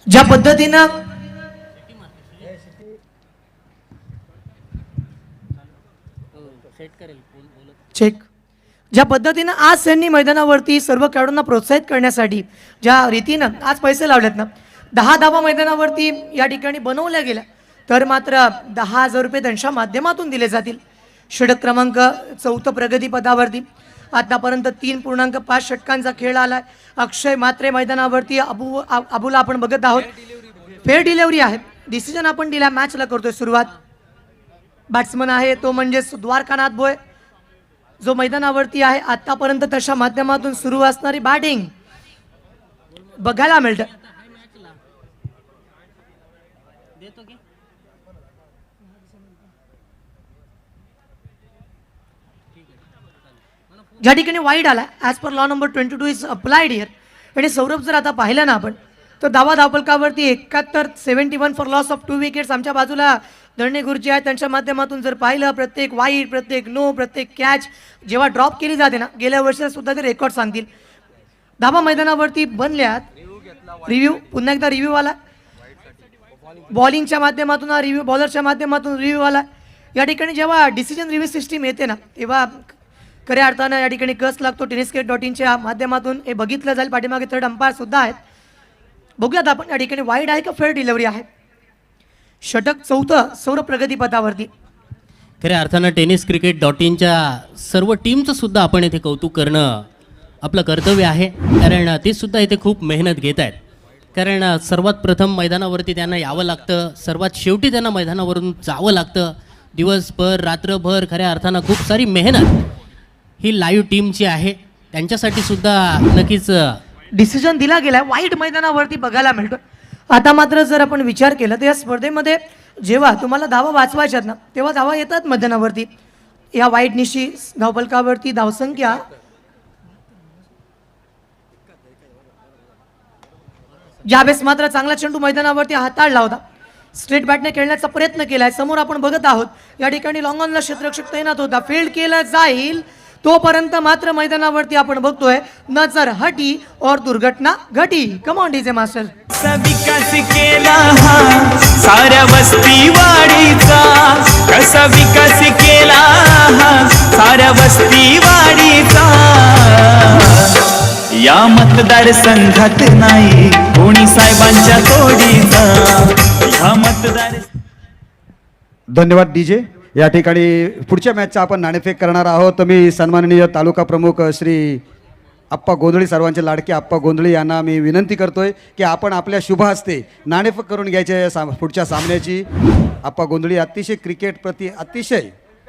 ज्या पद्धतीनं चेक ज्या पद्धतीनं आज त्यांनी मैदानावरती सर्व खेळाडूंना प्रोत्साहित करण्यासाठी ज्या रीतीनं आज पैसे लावलेत ना, 10 धावा मैदानावरती या ठिकाणी बनवल्या गेल्या तर मात्र 10,000 रुपये त्यांच्या माध्यमातून दिले जातील. षटक क्रमांक 4 प्रगतीपदावरती आतापर्यंत 3.5 षटकांचा खेळ आलाय. अक्षय मात्रे मैदानावरती, अबूला आपण बघत आहोत. फेअर डिलिव्हरी आहे, डिसिजन आपण दिला, मॅचला करतोय सुरुवात. बॅट्समन आहे तो म्हणजे द्वारकानाथ बोय जो मैदानावरती आहे. आतापर्यंत त्याच्या माध्यमातून सुरू असणारी बॅटिंग बघायला मिळतं. ज्या ठिकाणी वाईड आला as per law number 22 is applied here. आणि सौरभ जर आता पाहिलं ना आपण तर धावा धावफलकावरती 71 फॉर लॉस ऑफ 2 विकेट्स. आमच्या बाजूला धरणे गुरुजी आहेत, त्यांच्या माध्यमातून जर पाहिलं प्रत्येक वाईड, प्रत्येक नो, प्रत्येक कॅच जेव्हा ड्रॉप केली जाते ना, गेल्या वर्षी सुद्धा ते रेकॉर्ड सांगतील. धावा मैदानावरती बनल्यात. रिव्ह्यू पुन्हा एकदा रिव्ह्यू आला, बॉलिंगच्या माध्यमातून हा रिव्ह्यू, बॉलरच्या माध्यमातून रिव्ह्यू आला. या ठिकाणी जेव्हा डिसिजन रिव्ह्यू सिस्टीम येते ना तेव्हा खऱ्या अर्थानं या ठिकाणी कस लागतो. tenniscricket.inच्या माध्यमातून हे बघितलं जाईल. पाठीमागे थर्ड अंपायर सुद्धा आहेत. बघूयात आपण या ठिकाणी वाईड आहे का फेअर डिलिव्हरी आहे. षटक 4 सौर प्रगतीपथावरती. खऱ्या अर्थानं tenniscricket.inच्या सर्व टीमचं सुद्धा आपण इथे कौतुक करणं आपलं कर्तव्य आहे, कारण ते सुद्धा इथे खूप मेहनत घेत आहेत. कारण सर्वात प्रथम मैदानावरती त्यांना यावं लागतं, सर्वात शेवटी त्यांना मैदानावरून जावं लागतं. दिवसभर रात्रभर खऱ्या अर्थानं खूप सारी मेहनत ही लाईव्ह टीमची आहे. त्यांच्यासाठी सुद्धा नक्कीच डिसिजन दिला गेलाय वाईट मैदानावरती बघायला मिळतो. आता मात्र जर आपण विचार केला तर या स्पर्धेमध्ये जेव्हा तुम्हाला धावा वाचवायच्यात ना तेव्हा धावा येतात मैदानावरती. या वाईट निशी धावफलकावरती धावसंख्या ज्यावेळेस मात्र चांगला चेंडू मैदानावरती हाताळला होता. स्ट्रेट बॅटने खेळण्याचा प्रयत्न केलाय. समोर आपण बघत आहोत या ठिकाणी लॉंग ऑनला क्षेत्ररक्षक तैनात होता. फील्ड केला जाईल तोपर्यंत मात्र मैदानावरती आपण बघतोय नजर हटी और दुर्घटना घटी. कम ऑन डीजे मास्टर. कसा विकास केला हा साऱ्या वस्ती वाडीचा, कसा विकास केला हा साऱ्या वस्ती वाडीचा. या मतदारसंघात नाही कोणी साहेबांच्या तोडीचा. या मतदार धन्यवाद डीजे. या ठिकाणी पुढच्या मॅचचा आपण नाणेफेक करणार आहोत. मी सन्माननीय तालुका प्रमुख श्री आप्पा गोंधळी, सर्वांचे लाडके आप्पा गोंधळी यांना मी विनंती करतोय की आपण आपल्या शुभ हस्ते नाणेफेक करून घ्यायचे पुढच्या सामन्याची. आप्पा गोंधळी अतिशय क्रिकेट प्रति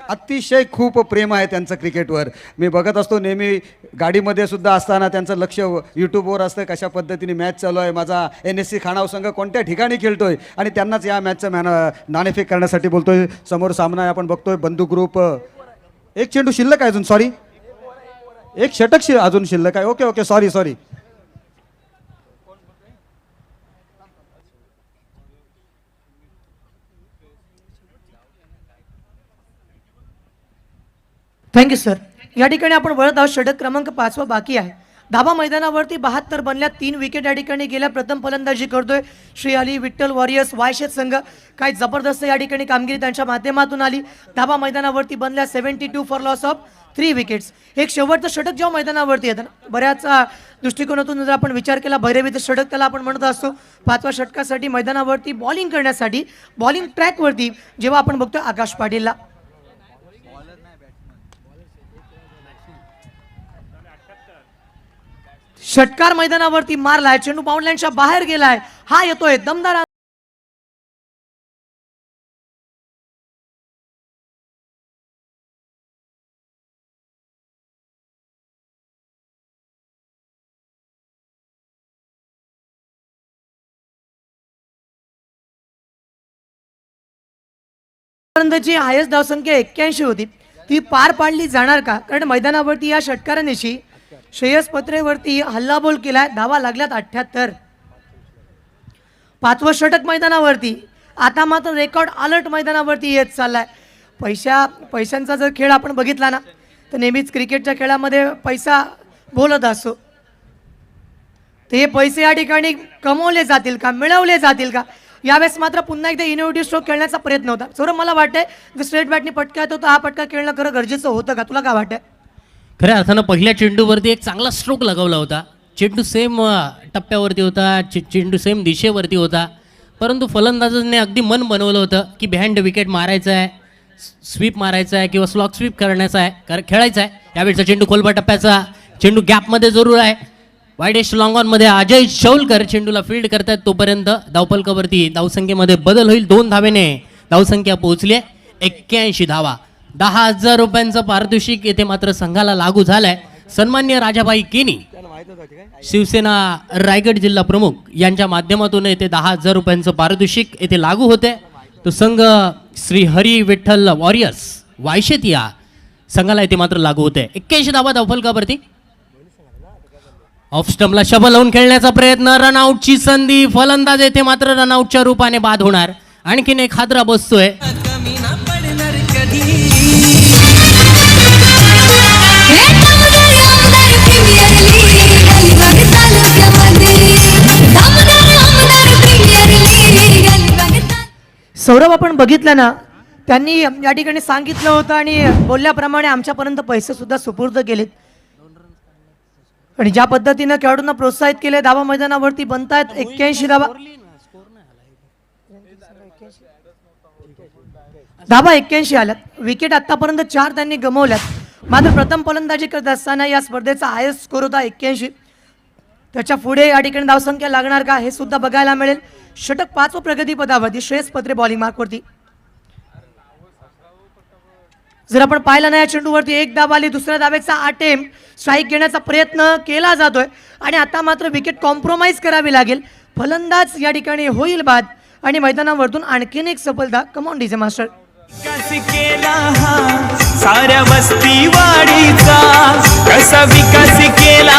अतिशय खूप प्रेम आहे त्यांचं क्रिकेटवर. मी बघत असतो नेहमी गाडीमध्ये सुद्धा असताना त्यांचं लक्ष यूट्यूबवर असतं कशा पद्धतीने मॅच चालू आहे, माझा NSC खाणाव संघ कोणत्या ठिकाणी खेळतोय आणि त्यांनाच या मॅचचं नाणेफेक करण्यासाठी बोलतोय. समोर सामना आहे आपण बघतोय बंधू ग्रुप. एक चेंडू शिल्लक आहे अजून, सॉरी एक षटक अजून शिल्लक आहे. Okay sorry. Thank you sir. या ठिकाणी आपण वळत आहोत. षटक क्रमांक 5 बाकी आहे. धाबा मैदानावरती 72 बनल्या. 3 विकेट या ठिकाणी गेल्या. प्रथम फलंदाजी करतोय श्री अली विठ्ठल वॉरियर्स वायशेत संघ. काय जबरदस्त या ठिकाणी कामगिरी त्यांच्या माध्यमातून आली. धाबा मैदानावरती बनल्या 72 फॉर लॉस ऑफ 3 विकेट्स. एक शेवटचं षटक जेव्हा मैदानावरती येतं ना बऱ्याच दृष्टिकोनातून जर आपण विचार केला भैरवीचं षटक त्याला आपण म्हणत असतो. 5व्या षटकासाठी मैदानावरती बॉलिंग करण्यासाठी बॉलिंग ट्रॅकवरती जेव्हा आपण बघतो आकाश पाटीलला षटकार मैदानावरती मारलाय. चेंडू बाउंडलाईनच्या बाहेर गेलाय. हा येतोय दमदार पर्यंतची हायस्ट धावसंख्या 81 होती ती पार पाडली जाणार का? कारण मैदानावरती या षटकारानिशी श्रेयस पत्रेवरती हल्लाबोल केलाय. धावा लागल्यात 78. 5वं षटक मैदानावरती. आता मात्र रेकॉर्ड अलर्ट मैदानावरती येत चाललाय. पैशांचा जर खेळ आपण बघितला ना तर नेहमीच क्रिकेटच्या खेळामध्ये पैसा बोलत असतो. ते पैसे या ठिकाणी कमवले जातील का, मिळवले जातील का? यावेळेस मात्र पुन्हा एकदा इनोव्हेटिव्ह स्ट्रोक खेळण्याचा प्रयत्न होता. सौरभ मला वाटतंय जर स्ट्रेट बॅटने पटका येतो तर हा पटका खेळणं खरं गरजेचं होतं का? तुला काय वाटतंय? खऱ्या अर्थानं पहिल्या चेंडूवरती एक चांगला स्ट्रोक लगावला होता. चेंडू सेम टप्प्यावरती होता, चेंडू सेम दिशेवरती होता. परंतु फलंदाजाने अगदी मन बनवलं होतं की बिहाइंड विकेट मारायचं आहे, स्वीप मारायचा आहे किंवा स्लॉक स्वीप करण्याचा आहे, खेळायचा आहे. यावेळेचा चेंडू खोलबा टप्प्याचा चेंडू गॅपमध्ये जरूर आहे. वाईडेस्ट लॉंग ऑनमध्ये अजय शौलकर चेंडूला फील्ड करतात. तोपर्यंत धावफलकावरती धावसंख्येमध्ये बदल होईल. 2 धावेने धावसंख्या पोहोचली आहे 81 धावा. 10,000 रुपयांचं पारितोषिक येथे मात्र संघाला लागू झालंय. सन्मान्य राजाबाई केनी शिवसेना रायगड जिल्हा प्रमुख यांच्या माध्यमातून येथे 10,000 रुपयांचं पारितोषिक येथे लागू होते. तो संघ श्री हरी विठ्ठल वॉरियर्स वायशेत या संघाला येथे मात्र लागू होते. 81 धावा धावफलकावरती. ऑफ स्टंपला शबल लावून खेळण्याचा प्रयत्न. रनआउटची संधी. फलंदाज येथे मात्र रनआउटच्या रूपाने बाद होणार. आणखीन एक हादरा बसतोय. कमी ना पडणार कधी. सौरभ आपण बघितलं ना त्यांनी या ठिकाणी सांगितलं होतं आणि बोलल्याप्रमाणे आमच्यापर्यंत पैसे सुद्धा सुपूर्द केलेत आणि ज्या पद्धतीनं खेळाडूंना प्रोत्साहित केले. धावा मैदानावरती बनतायत 81 धावा. धावा 81 आल्यात. विकेट आतापर्यंत 4 त्यांनी गमावल्यात. मात्र प्रथम फलंदाजी करत असताना या स्पर्धेचा हायस्ट स्कोर होता 81. त्याच्या पुढे या ठिकाणी धावसंख्या लागणार का हे सुद्धा बघायला मिळेल. षटक 5 प्रगतीपदावरती श्रेयस पत्रे बॉलिंग मार्कवरती. जर आपण पाहिलं ना, या चेंडूवरती एक धाव आली, दुसऱ्या धावेचा अटेम्प्ट स्ट्राईक घेण्याचा प्रयत्न केला जातोय आणि आता मात्र विकेट कॉम्प्रोमाइज करावी लागेल. फलंदाज या ठिकाणी होईल बाद आणि मैदानावरतून आणखीन एक सफलता. Come on DJ master. विकास केला हा साऱ्या वस्ती वाडीचा, कसा विकास केला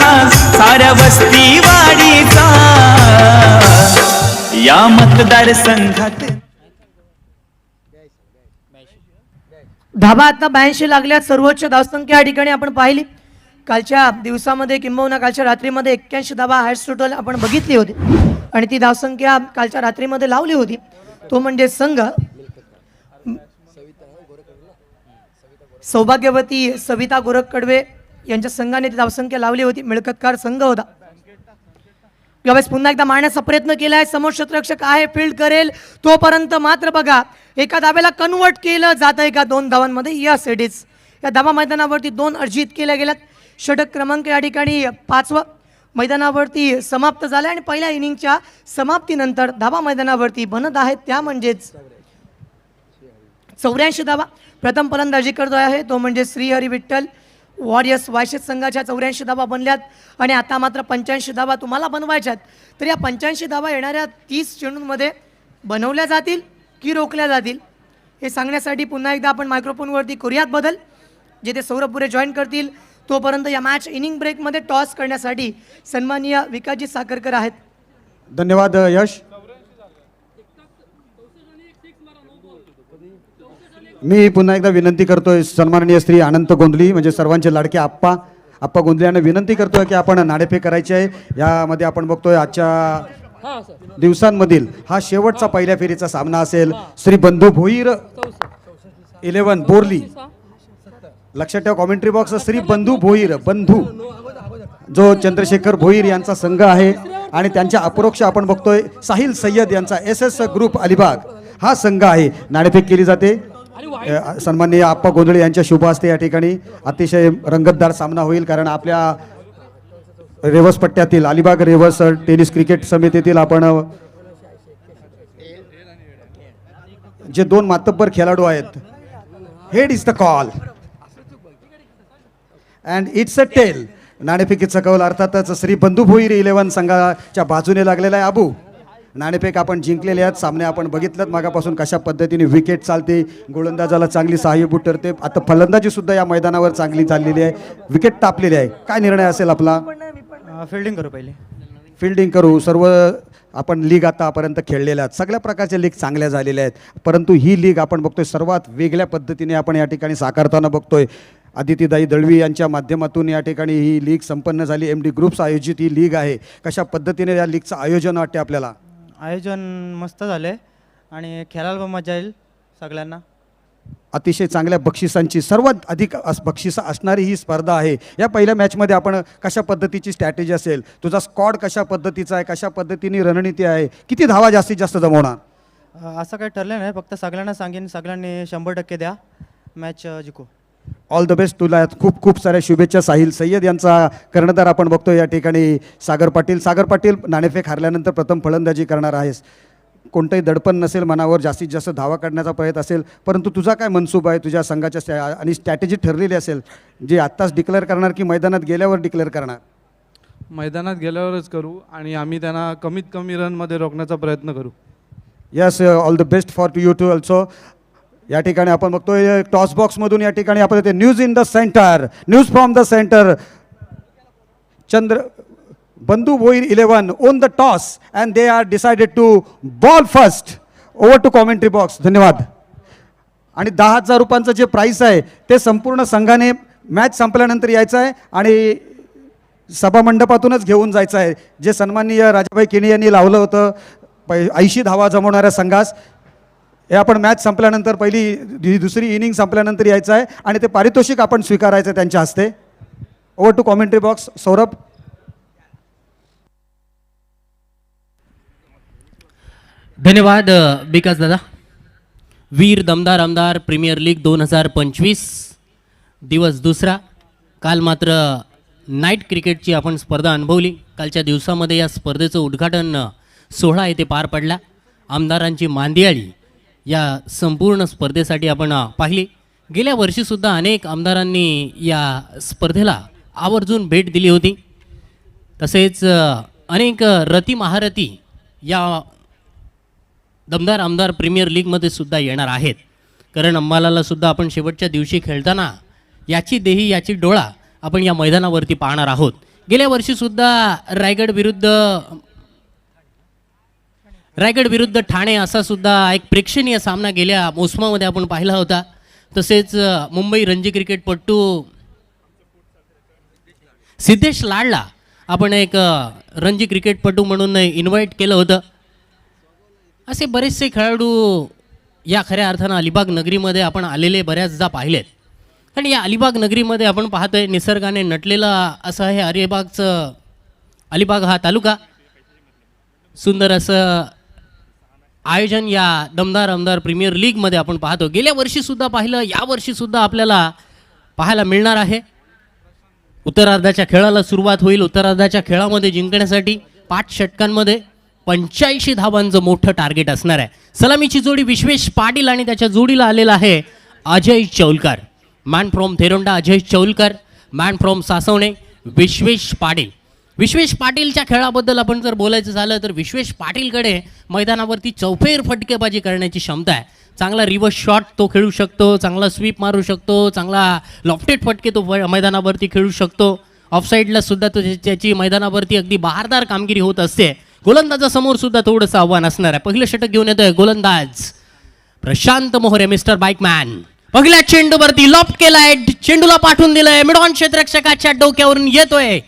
हा साऱ्या वस्ती वाडीचा, या मतदारसंघात धाबा आता 82 लागल्यात. सर्वोच्च धावसंख्या या ठिकाणी आपण पाहिली. कालच्या दिवसामध्ये किंबहुना कालच्या रात्रीमध्ये 81 धाबा हायस्ट टोटल आपण बघितली होती आणि ती धावसंख्या कालच्या रात्रीमध्ये लावली होती. तो म्हणजे संघ सौभाग्यवती सविता गोरखकडवे यांच्या संघाने ती धावसंख्या लावली होती. मिळकतकार संघ होता. यावेळेस पुन्हा एकदा मारण्याचा प्रयत्न केलाय. समोर क्षेत्ररक्षक आहे, फील्ड करेल तोपर्यंत मात्र बघा एका धाब्याला कन्वर्ट केलं जात आहे का 2 धावांमध्ये. Yes it is. या धाबा मैदानावरती 2 अर्जित केल्या गेल्यात. षटक क्रमांक या ठिकाणी 5वं मैदानावरती समाप्त झालं आणि पहिल्या इनिंगच्या समाप्तीनंतर धाबा मैदानावरती बनत आहेत त्या म्हणजेच 84 धाबा. प्रथम फलंदाजी करतो आहे तो म्हणजे श्रीहरी विठ्ठल वॉरियर्स वायशेत संघाच्या 84 धाबा बनल्यात आणि आता मात्र 85 धाबा तुम्हाला बनवायच्यात. तर या 85 धाबा येणाऱ्या 30 चेंडूंमध्ये बनवल्या जातील की रोखल्या जातील हे सांगण्यासाठी पुन्हा एकदा आपण मायक्रोफोनवरती करूयात बदल. जिथे सौरभ पुरे जॉईन करतील तोपर्यंत या मॅच इनिंग ब्रेकमध्ये टॉस करण्यासाठी सन्माननीय विकासजी साखरकर आहेत. धन्यवाद यश. मी पुन्हा एकदा विनंती करतोय सन्माननीय श्री अनंत गोंधली म्हणजे सर्वांचे लाडके आप्पा गोंधली यांना विनंती करतोय की आपण नाणेफेक करायची आहे. यामध्ये आपण बघतोय आजच्या दिवसांमधील हा शेवटचा पहिल्या फेरीचा सामना असेल. श्री बंधू भोईर 11 बोरली. लक्षात ठेवा कॉमेंट्री बॉक्स श्री बंधू भोईर बंधू जो चंद्रशेखर भोईर यांचा संघ आहे आणि त्यांच्या अपरोक्ष आपण बघतोय साहिल सय्यद यांचा SS ग्रुप अलिबाग हा संघ आहे. नाणेफेक केली जाते. सन्माननीय आप्पा गोंधळे यांच्या शुभ हस्ते या ठिकाणी अतिशय रंगतदार सामना होईल कारण आपल्या रेवस पट्ट्यातील अलिबाग रेवस टेनिस क्रिकेट समितीतील आपण जे 2 मातब्बर खेळाडू आहेत. Head is the call and it's a tail. नाणेफेकीचा कौल अर्थातच श्री बंधू भोईर 11 संघाच्या बाजूने लागलेला आहे. अबू नाणेफेक आपण जिंकलेले आहेत. सामने आपण बघितलं मागापासून कशा पद्धतीने विकेट चालते, गोलंदाजाला चांगली सहाय्यभूत ठरते. आता फलंदाजी सुद्धा या मैदानावर चांगली चाललेली आहे. विकेट टापलेली आहे. काय निर्णय असेल आपला? फिल्डिंग करू पहिले. फिल्डिंग करू. सर्व आपण लीग आतापर्यंत खेळलेल्या आहेत. सगळ्या प्रकारच्या लीग चांगल्या झालेल्या आहेत. परंतु ही लीग आपण बघतोय सर्वात वेगळ्या पद्धतीने आपण या ठिकाणी साकारताना बघतोय. आदितीदाई दळवी यांच्या माध्यमातून या ठिकाणी ही लीग संपन्न झाली. MD ग्रुप्स आयोजित ही लीग आहे. कशा पद्धतीने या लीगचं आयोजन वाटते आपल्याला? आयोजन मस्त झाले आणि खेळायला पण मजा येईल सगळ्यांना. अतिशय चांगल्या बक्षिसांची सर्वात अधिक बक्षिसं असणारी ही स्पर्धा आहे. या पहिल्या मॅचमध्ये आपण कशा पद्धतीची स्ट्रॅटेजी असेल, तुझा स्क्वॉड कशा पद्धतीचा आहे, कशा पद्धतीने रणनीती आहे, किती धावा जास्तीत जास्त जमवणार? असं काही ठरलं नाही, फक्त सगळ्यांना सांगेन सगळ्यांनी 100% द्या, मॅच जिंकू. All the best. तुला खूप खूप साऱ्या शुभेच्छा. साहिल सय्यद यांचा कर्णधार आपण बघतो या ठिकाणी सागर पाटील नाणेफेक हारल्यानंतर प्रथम फलंदाजी करणार आहेस. कोणतंही दडपण नसेल मनावर, जास्तीत जास्त धावा काढण्याचा प्रयत्न असेल. परंतु तुझा काय मनसूबा आहे तुझ्या संघाच्या आणि स्ट्रॅटेजी ठरलेली असेल जी आत्ताच डिक्लेअर करणार की मैदानात गेल्यावर डिक्लेअर करणार? मैदानात गेल्यावरच करू आणि आम्ही त्यांना कमीत कमी रनमध्ये रोखण्याचा प्रयत्न करू. Yes, all the best for to you too also. या ठिकाणी आपण बघतोय टॉस बॉक्समधून या ठिकाणी आपण येते news in the centre, news from the centre. Bandhu Bhoir 11 won the toss and they are decided to bowl first. Over to commentary box. धन्यवाद. आणि 10,000 रुपयांचं जे प्राईस आहे ते संपूर्ण संघाने मॅच संपल्यानंतर यायचं आहे आणि सभामंडपातूनच घेऊन जायचं आहे. जे सन्माननीय राजाभाई केणी यांनी लावलं होतं 80 धावा जमवणाऱ्या संघास, हे आपण मॅच संपल्यानंतर पहिली दुसरी इनिंग संपल्यानंतर यायचं आहे आणि ते पारितोषिक आपण स्वीकारायचं त्यांच्या हस्ते. Over to commentary box. Saurabh. धन्यवाद विकास दादा. वीर दमदार आमदार प्रीमियर लीग 2025 दिवस दुसरा. काल मात्र नाईट क्रिकेटची आपण स्पर्धा अनुभवली. कालच्या दिवसामध्ये या स्पर्धेचं उद्घाटन सोहळा येथे पार पडला. आमदारांची मांदियाळी या संपूर्ण स्पर्धेसाठी आपण पाहिली. गेल्या वर्षीसुद्धा अनेक आमदारांनी या स्पर्धेला आवर्जून भेट दिली होती. तसेच अनेक रती महारथी या दमदार आमदार प्रीमियर लीगमध्ये सुद्धा येणार आहेत. कारण अंबालाला सुद्धा आपण शेवटच्या दिवशी खेळताना याची देही याची डोळा आपण या मैदानावरती पाहणार आहोत. गेल्या वर्षीसुद्धा रायगड विरुद्ध ठाणे असा सुद्धा एक प्रेक्षणीय सामना गेल्या मोसमामध्ये आपण पाहिला होता. तसेच मुंबई रणजी क्रिकेटपटू सिद्धेश लाडला आपण एक रणजी क्रिकेटपटू म्हणून इन्व्हाइट केलं होतं. असे बरेचसे खेळाडू या खऱ्या अर्थानं अलिबाग नगरीमध्ये आपण आलेले बऱ्याचदा पाहिलेत. आणि या अलिबाग नगरीमध्ये आपण पाहतोय निसर्गाने नटलेला असं हे अलिबाग हा तालुका. सुंदर असं आयोजन या दमदार आमदार प्रीमियर लीगमध्ये आपण पाहतो. गेल्या वर्षीसुद्धा पाहिलं, यावर्षीसुद्धा आपल्याला पाहायला मिळणार आहे. उत्तरार्धाच्या खेळाला सुरुवात होईल. उत्तरार्धाच्या खेळामध्ये जिंकण्यासाठी 5 षटकांमध्ये 85 धावांचं मोठं टार्गेट असणार आहे. सलामीची जोडी विश्वेश पाटील आणि त्याच्या जोडीला आलेला आहे Ajay Chaulkar. Man from Theronda Ajay Chaulkar, man from Saswane Vishwesh Patil. Vishwesh पाटीलच्या खेळाबद्दल आपण जर बोलायचं झालं तर विश्वेश पाटीलकडे मैदानावरती चौफेर फटकेबाजी करण्याची क्षमता आहे. चांगला रिव्हर्स शॉट तो खेळू शकतो, चांगला स्वीप मारू शकतो, चांगला लॉफ्टेड फटके तो मैदानावरती खेळू शकतो. ऑफसाईडला सुद्धा तो त्याची मैदानावरती अगदी बहारदार कामगिरी होत असते. गोलंदाजासमोर सुद्धा थोडंसं आव्हान असणार आहे. पहिलं षटक घेऊन येतोय गोलंदाज प्रशांत मोहरे मिस्टर बाईकमॅन. पहिल्या चेंडूवरती लॉफ्ट केलाय, चेंडूला पाठवून दिलंय, मिड ऑन क्षेत्ररक्षकाच्या डोक्यावरून येतोय.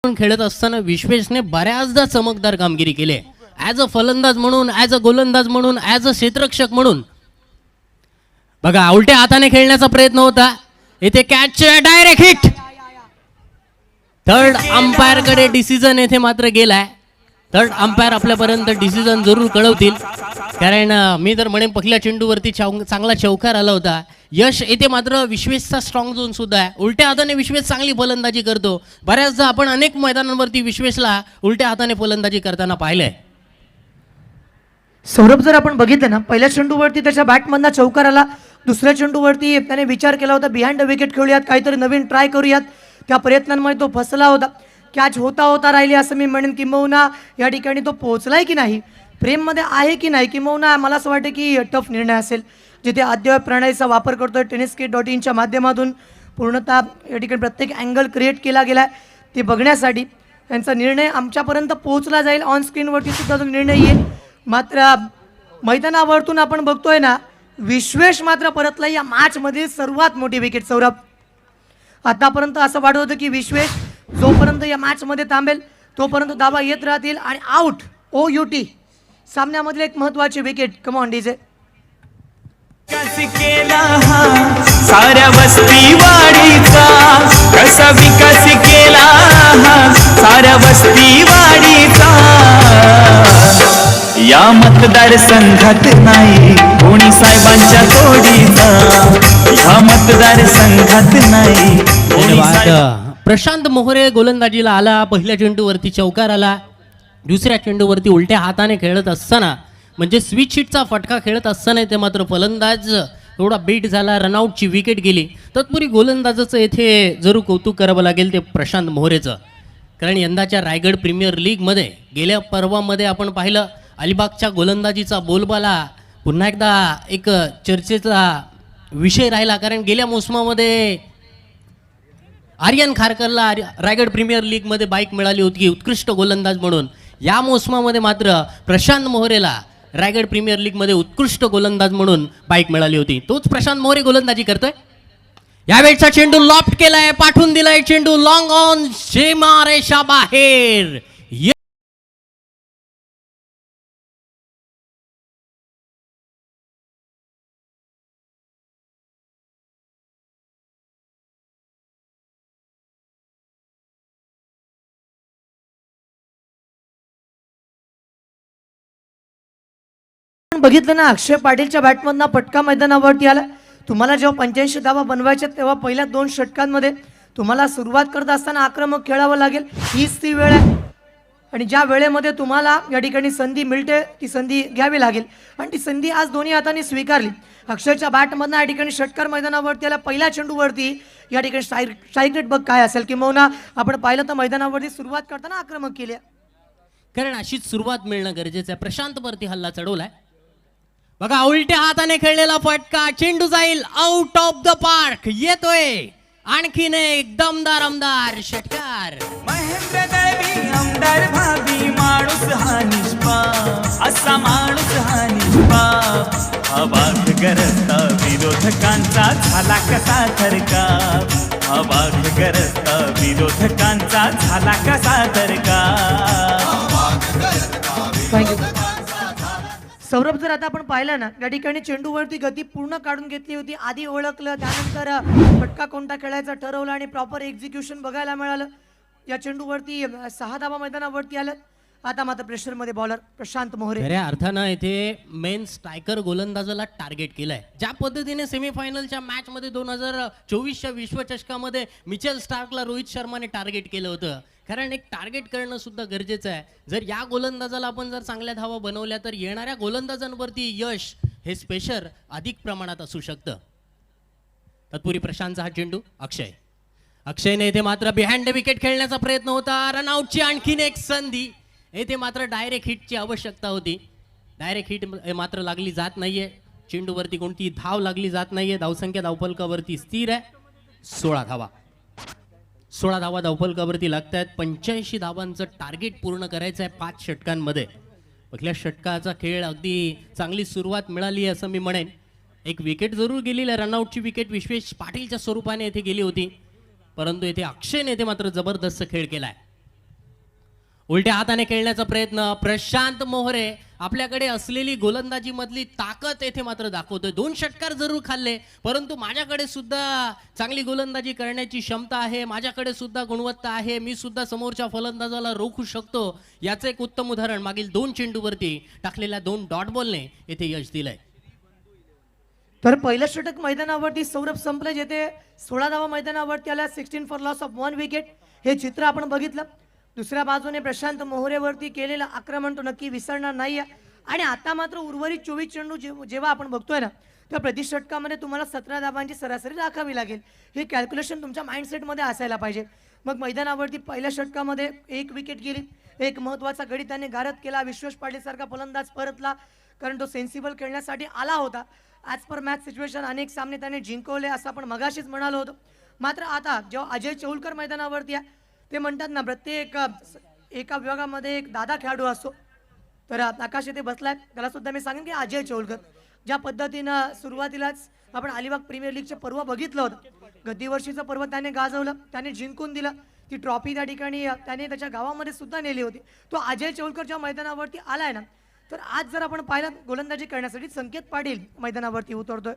खेळत असताना विश्वेशने बऱ्याचदा चमकदार कामगिरी केली. ॲज अ फलंदाज म्हणून, ॲज अ गोलंदाज म्हणून, ॲज अ क्षेत्ररक्षक म्हणून. बघा उलट्या हाताने खेळण्याचा प्रयत्न होता, इथे कॅच डायरेक्ट हिट. थर्ड अंपायरकडे डिसिजन येथे मात्र गेलाय. थर्ड अंपायर आपल्यापर्यंत डिसिजन जरूर कळवतील. कारण मी तर म्हणेन पहिल्या चेंडूवरती चांगला चौकार आला होता. यश येथे मात्र विश्वेशचा स्ट्रॉंग झोन सुद्धा आहे. उलट्या हाताने विश्वेश चांगली फलंदाजी करतो. बऱ्याचदा आपण अनेक मैदानांवरती विश्वेशला उलट्या हाताने फलंदाजी करताना पाहिलंय. सौरभ जर आपण बघितलं ना, पहिल्या चेंडूवरती त्याच्या बॅटमधला चौकार आला. दुसऱ्या चेंडूवरती त्याने विचार केला होता बिहाइंड द विकेट खेळूयात, काहीतरी नवीन ट्राय करूयात. त्या प्रयत्नांमध्ये तो फसला होता. कॅच होता राहिली असं मी म्हणेन. किंबहुना या ठिकाणी तो पोहोचलाय की नाही, फ्रेममध्ये आहे की नाही, किंबहुना मला असं वाटतं की टफ निर्णय असेल. जिथे अद्ययावत प्रणालीचा वापर करतोय tenniskit.in माध्यमातून पूर्णतः या ठिकाणी प्रत्येक अँगल क्रिएट केला गेला आहे ते बघण्यासाठी. त्यांचा निर्णय आमच्यापर्यंत पोहोचला जाईल. ऑन स्क्रीनवरती सुद्धा जो निर्णय येईल. मात्र मैदानावरतून आपण बघतोय ना, विश्वेश मात्र परतला या मॅचमध्ये सर्वात मोठी विकेट. सौरभ, आतापर्यंत असं वाटत होतं की विश्वेश जोपर्यंत या मॅचमध्ये थांबेल तोपर्यंत धावा येत राहतील आणि आउट OUT सामन्यामधली एक महत्त्वाची विकेट. Come on DJ. विकास केला हा साऱ्या वस्ती वाडीचा, कसा विकास केला हा साऱ्या वस्ती वाडीचा. या मतदारसंघात नाही कोणी साहेबांच्या तोडीचा, या मतदारसंघात नाही कोणी प्रशांत मोहरे गोलंदाजीला आला. पहिल्या चेंडूवरती चौकार आला. दुसऱ्या चेंडूवरती उलट्या हाताने खेळत असताना म्हणजे स्विच हिटचा फटका खेळत असताना ते मात्र फलंदाज थोडा बीट झाला, रनआउटची विकेट गेली. तत्पूर्वी गोलंदाजाचं येथे जरूर कौतुक करावं लागेल ते प्रशांत मोहरेचं. कारण यंदाच्या रायगड प्रीमियर लीगमध्ये गेल्या पर्वामध्ये आपण पाहिलं अलिबागच्या गोलंदाजीचा बोलबाला पुन्हा एकदा एक चर्चेचा विषय राहिला. कारण गेल्या मोसमामध्ये आर्यन खारकरला रायगड प्रीमियर लीगमध्ये बाईक मिळाली होती उत्कृष्ट गोलंदाज म्हणून. या मोसमामध्ये मात्र प्रशांत मोहरेला रायगड प्रीमियर लीगमध्ये उत्कृष्ट गोलंदाज म्हणून बाईक मिळाली होती. तोच प्रशांत मोहरे गोलंदाजी करतोय. यावेळचा चेंडू लॉफ्ट केलाय, पाठवून दिलाय चेंडू लॉंग ऑन सीमारेषा बाहेर. बघितलं ना, अक्षय पाटीलच्या बॅटमधनं फटका मैदानावरती आला. तुम्हाला जेव्हा 85 धावा बनवायच्या तेव्हा पहिल्या 2 षटकांमध्ये तुम्हाला सुरुवात करत असताना आक्रमक खेळावं लागेल, हीच ती वेळ आहे. आणि ज्या वेळेमध्ये तुम्हाला या ठिकाणी संधी मिळते ती संधी घ्यावी लागेल आणि ती संधी आज दोन्ही हातांनी स्वीकारली. अक्षयच्या बॅटमधनं या ठिकाणी षटकार मैदानावरती आला, पहिल्या चेंडूवरती या ठिकाणी स्ट्राईक रेट बघ काय असेल, किंवा आपण पाहिलं तर मैदानावरती सुरुवात करताना आक्रमक केली. कारण अशीच सुरुवात मिळणं गरजेचं आहे. प्रशांत वरती हल्ला चढवलाय बघा, उलट्या हाताने खेळलेला फटका, चेंडू जाईल आउट ऑफ द पार्क. येतोय आणखीन एक दमदार आमदार षटकार. महेंद्र दळवी आमदार भाभी माणूस हा निष्पाप, असा माणूस हा निष्पाप. अवाक गरजता विरोधकांचा झाला कसा थरकाप, अवाक गरजता विरोधकांचा झाला कसा थरकाप. थँक्यू. सौरभ, जर आता आपण पाहिलं ना, या ठिकाणी चेंडूवरती गती पूर्ण काढून घेतली होती, आधी ओळखलं, त्यानंतर फटका कोणता खेळायचा ठरवलं आणि प्रॉपर एक्झिक्युशन बघायला मिळालं. या चेंडूवरती 6 धावा मैदानावरती आल्या. आता मात्र प्रेशरमध्ये बॉलर प्रशांत मोहरे. खऱ्या अर्थानं इथे मेन स्ट्रायकर गोलंदाजाला टार्गेट केलंय. ज्या पद्धतीने सेमीफायनलच्या मॅच मध्ये 2024च्या विश्वचषकामध्ये मिचेल स्टार्कला रोहित शर्माने टार्गेट केलं होतं. कारण एक टार्गेट करणं सुद्धा गरजेचं आहे. जर या गोलंदाजाला आपण जर चांगल्या धावा बनवल्या तर येणाऱ्या गोलंदाजांवरती यश हे स्पेशल अधिक प्रमाणात असू शकतं. तत्पूर्वी प्रशांतचा हा चेंडू अक्षयने इथे मात्र बिहाइंड द विकेट खेळण्याचा प्रयत्न होता. रनआउटची आणखीन एक संधी. येथे मात्र डायरेक्ट हिटची आवश्यकता होती. डायरेक्ट हिट मात्र लागली जात नाहीये. चेंडूवरती कोणती धाव लागली जात नाहीये. धावसंख्या धावफलकावरती स्थिर आहे. 16 धावा धावफलकावरती लागत आहेत. 85 धावांचं टार्गेट पूर्ण करायचं आहे 5 षटकांमध्ये. पहिल्या षटकाचा खेळ अगदी चांगली सुरुवात मिळाली असं मी म्हणेन. एक विकेट जरूर गेलेली आहे. रनआउटची विकेट विश्वेश पाटीलच्या स्वरूपाने येथे गेली होती, परंतु येथे अक्षयने येथे मात्र जबरदस्त खेळ केलाय. उलट्या हाताने खेळण्याचा प्रयत्न प्रशांत मोहरे आपल्याकडे असलेली गोलंदाजी मधली ताकद येथे मात्र दाखवतोय. 2 षटकार जरूर खाल्ले, परंतु माझ्याकडे सुद्धा चांगली गोलंदाजी करण्याची क्षमता आहे, माझ्याकडे सुद्धा गुणवत्ता आहे, मी सुद्धा समोरच्या फलंदाजाला रोखू शकतो. याचं एक उत्तम उदाहरण मागील 2 चेंडूवरती टाकलेल्या 2 डॉट बॉलने येथे यश दिलंय. तर पहिलं षटक मैदानावरती सौरभ संपलं, जेथे 16 धावा मैदानावरती आल्या, 16 फॉर लॉस ऑफ 1 विकेट. हे चित्र आपण बघितलं. दुसऱ्या बाजूने प्रशांत मोहरेवरती केलेलं आक्रमण तो नक्की विसरणार नाही. आणि आता मात्र उर्वरित 24 चेंडू जेव्हा आपण बघतोय ना, तर प्रति षटकामध्ये तुम्हाला 17 धावांची सरासरी राखावी लागेल. हे कॅल्क्युलेशन तुमच्या माइंडसेटमध्ये असायला पाहिजे. मग मैदानावरती पहिल्या षटकामध्ये 1 विकेट गेली. एक महत्त्वाचा गडी त्याने गारद केला. विश्वेश पाटील सारखा फलंदाज परतला, कारण तो सेन्सिबल खेळण्यासाठी आला होता. ॲज पर मॅच सिच्युएशन अनेक सामने त्याने जिंकवले असं आपण मगाशीच म्हणालो होतो. मात्र आता जेव्हा अजय चौलकर मैदानावरती आहे, ते म्हणतात ना, प्रत्येक एका विभागामध्ये एक दादा खेळाडू असतो. तर आकाश इथे बसलाय, त्याला सुद्धा मी सांगेन की अजय चौलकर ज्या पद्धतीनं सुरुवातीलाच आपण अलिबाग प्रीमियर लीगचे पर्व बघितलं होतं, गद्दीवर्षीचं पर्व त्याने गाजवलं, त्याने जिंकून दिलं. ती ट्रॉफी त्या ठिकाणी त्याने त्याच्या गावामध्ये सुद्धा नेली होती. तो अजय चौलकर जेव्हा मैदानावरती आलाय ना, तर आज जर आपण पाहिलं गोलंदाजी करण्यासाठी संकेत पाटील मैदानावरती उतरतोय.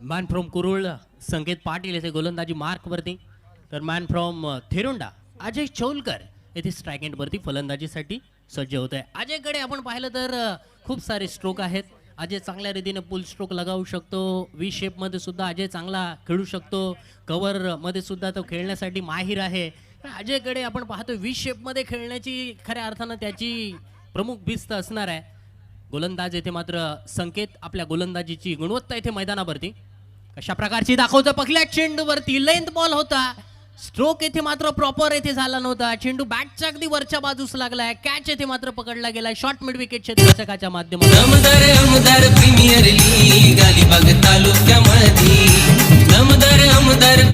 मॅन फ्रॉम कुरुळ संकेत पाटील येथे गोलंदाजी मार्कवरती, तर मॅन फ्रॉम थेरुंडा अजय चौलकर येथे स्ट्राईक एंडवरती फलंदाजीसाठी सज्ज होत आहे. अजयकडे आपण पाहिलं तर खूप सारे स्ट्रोक आहेत. अजय चांगल्या रीतीने पुल स्ट्रोक लगावू शकतो. वी शेपमध्ये सुद्धा अजय चांगला खेळू शकतो. कव्हरमध्ये सुद्धा तो खेळण्यासाठी माहीर आहे. अजयकडे आपण पाहतो वी शेपमध्ये खेळण्याची खऱ्या अर्थानं त्याची प्रमुख भिस्त असणार आहे. गोलंदाज येथे मात्र संकेत आपल्या गोलंदाजीची गुणवत्ता येथे मैदानावरती अशा प्रकारची दाखवतो. पहिल्या चेंडूवरती लेंथ बॉल होता. स्ट्रोक येथे मात्र प्रॉपर येथे झाला नव्हता. चेंडू बॅटच्या अगदी वरच्या बाजूस लागलाय. कॅच येथे मात्र पकडला गेलाय शॉर्ट मिड विकेट क्षेत्ररक्षकाच्या माध्यमातून. आमदार प्रीमियर लीग अलिबाग तालुक्यामध्ये आमदार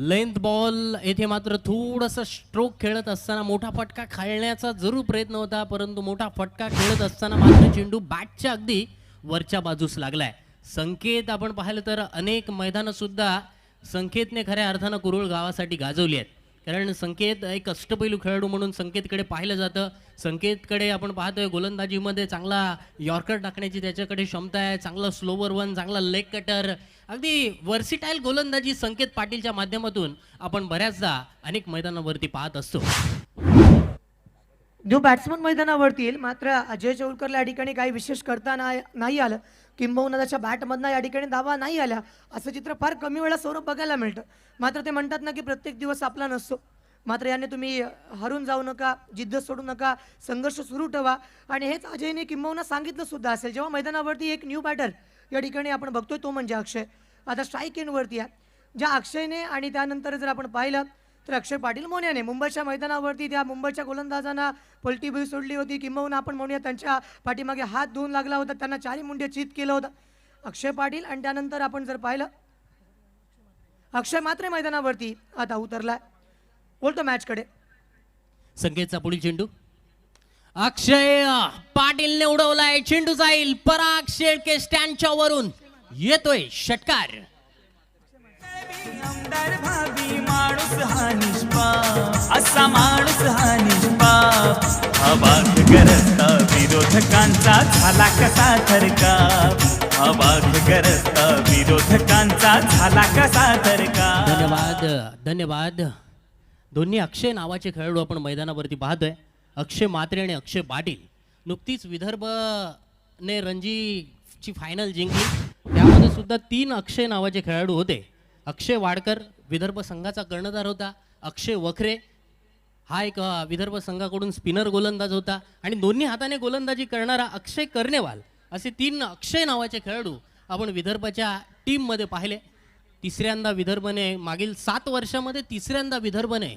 लेंथ बॉल येथे मात्र थोडंसं स्ट्रोक खेळत असताना मोठा फटका खेळण्याचा जरूर प्रयत्न होता, परंतु मोठा फटका खेळत असताना मात्र चेंडू बॅटच्या अगदी वरच्या बाजूस लागलाय. संकेत आपण पाहिलं तर अनेक मैदानं सुद्धा संकेतने खऱ्या अर्थानं कुरुळ गावासाठी गाजवली आहेत. कारण संकेत एक अष्टपैलू खेळाडू म्हणून संकेतकडे पाहिलं जातं. संकेतकडे आपण पाहतोय गोलंदाजीमध्ये चांगला यॉर्कर टाकण्याची त्याच्याकडे क्षमता आहे. चांगला स्लोवर वन, चांगला लेग कटर, अगदी वर्सिटाईल गोलंदाजी संकेत पाटीलच्या माध्यमातून आपण बऱ्याचदा अनेक मैदानावरती पाहत असतो. जो बॅट्समन मैदानावरती येईल, मात्र अजय चौलकरला या ठिकाणी काही विशेष करता नाही आलं, किंबहुना त्याच्या बॅटमधनं या ठिकाणी धावा नाही आल्या, असं चित्र फार कमी वेळा सौरभ बघायला मिळतं. मात्र ते म्हणतात ना की प्रत्येक दिवस आपला नसतो. मात्र याने तुम्ही हरून जाऊ नका, जिद्द सोडू नका, संघर्ष सुरू ठेवा. आणि हेच अजयने किंबहुना सांगितलं सुद्धा असेल जेव्हा मैदानावरती एक न्यू बॅटर या ठिकाणी आपण बघतोय, तो म्हणजे अक्षय. आता स्ट्राईक एंडवरती आहे. ज्या अक्षयने आणि त्यानंतर जर आपण पाहिलं तर अक्षय पाटील मोन्याने मुंबईच्या मैदानावरती त्या मुंबईच्या गोलंदाजांना पलटी बळी सोडली होती, किंबहुना आपण म्हणूया त्यांच्या पाठीमागे हात धुवून लागला होता, त्यांना चारी मुंडे चित केलं होतं अक्षय पाटील. आणि त्यानंतर आपण जर पाहिलं अक्षय मात्र मैदानावरती आता उतरलाय. बोलतो मॅचकडे. संकेतचा पुढील चेंडू अक्षय पाटीलने उडवलाय, चेंडू जाईल पराग शेळके स्टँडच्या वरून, येतोय षटकार. आमदार भाभी माणूस हा निष्पाप, असा माणूस हा निष्पाप. अवाक गरजता विरोधकांचा झाला कसा थरकाप, अवाक गरजता विरोधकांचा झाला कसा थरकाप. धन्यवाद धन्यवाद. दोन्ही अक्षय नावाचे खेळाडू आपण मैदानावरती पाहतोय. अक्षय म्हात्रे आणि अक्षय पाटील. नुकतीच विदर्भने रणजीची फायनल जिंकली, त्यामध्ये सुद्धा 3 अक्षय नावाचे खेळाडू होते. अक्षय वाडकर विदर्भ संघाचा कर्णधार होता, अक्षय वखरे हा एक विदर्भ संघाकडून स्पिनर गोलंदाज होता, आणि दोन्ही हाताने गोलंदाजी करणारा अक्षय कर्नेवाल, असे 3 अक्षय नावाचे खेळाडू आपण विदर्भाच्या टीममध्ये पाहिले. तिसऱ्यांदा विदर्भने मागील 7 वर्षामध्ये तिसऱ्यांदा विदर्भने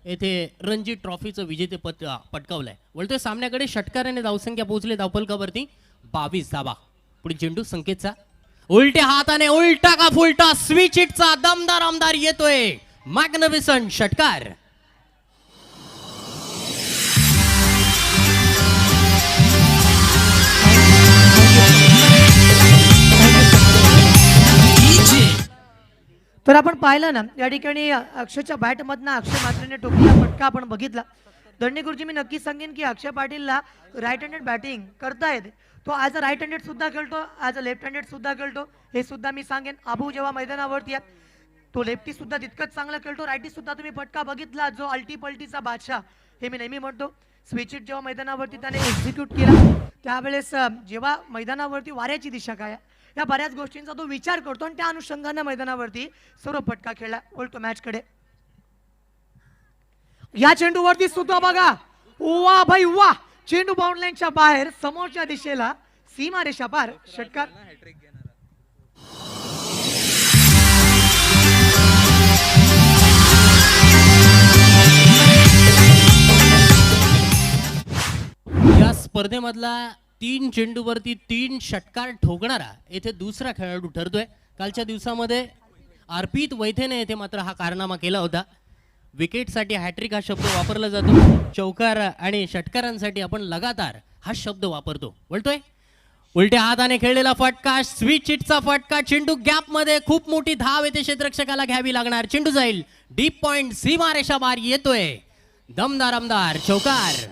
येथे रणजी ट्रॉफीचं विजेतेपद पटकावलंय. वळतोय सामन्याकडे. षटकाराने धावसंख्या पोहोचले धावफलकावरती 22 धावा. पुढील चेंडू संकेतचा उलट्या हाताने उलटा का फुलटा स्विच हिटचा दमदार आमदार, येतोय मॅग्निफिसंट षटकार. तर आपण पाहिलं ना या ठिकाणी अक्षयच्या बॅटमधनं अक्षय मात्रेने टोकलेला फटका आपण बघितला. दंडे गुरुजी, मी नक्की सांगेन की अक्षय पाटीलला राईट हँडेड बॅटिंग करता येते. तो ॲज अ राईट हँडेड सुद्धा खेळतो, ॲज अ लेफ्ट हँडेड सुद्धा खेळतो, हे सुद्धा मी सांगेन. अबू जेव्हा मैदानावरती आहे तो लेफ्टी सुद्धा तितकंच चांगला खेळतो, राईटी सुद्धा तुम्ही फटका बघितला जो अल्टी पल्टीचा बादशाह, हे मी नेहमी म्हणतो. स्विच हिट जेव्हा मैदानावरती त्याने एक्झिक्यूट केला त्यावेळेस जेव्हा मैदानावरती वाऱ्याची दिशा काय आहे या बऱ्याच गोष्टींचा तो विचार करतो आणि त्या अनुषंगाने मैदानावरती सर्व फटका खेळला. बोलतो मॅचकडे. या चेंडूवरती सुद्धा बघा, वा भाई वा, चेंडू बाउंड लाईनच्या बाहेर समोरच्या दिशेला सीमा रेषा पार, षटकार. या स्पर्धेमधला 3 चेंडूवरती 3 षटकार ठोकणारा येथे दुसरा खेळाडू ठरतोय. कालच्या दिवसामध्ये अर्पित वैथेने येथे मात्र हा कारनामा केला होता. विकेटसाठी हॅट्रिक हा शब्द वापरला जातो, चौकार आणि षटकारांसाठी आपण लगातार हा शब्द वापरतो. बोलतोय उलट्या हाताने खेळलेला फटका, स्विच हिटचा फटका, चेंडू गॅप मध्ये, खूप मोठी धाव येथे क्षेत्ररक्षकाला घ्यावी लागणार. चेंडू जाईल डीप पॉइंट, सीमा रेषा बार, येतोय दमदार आमदार, चौकार.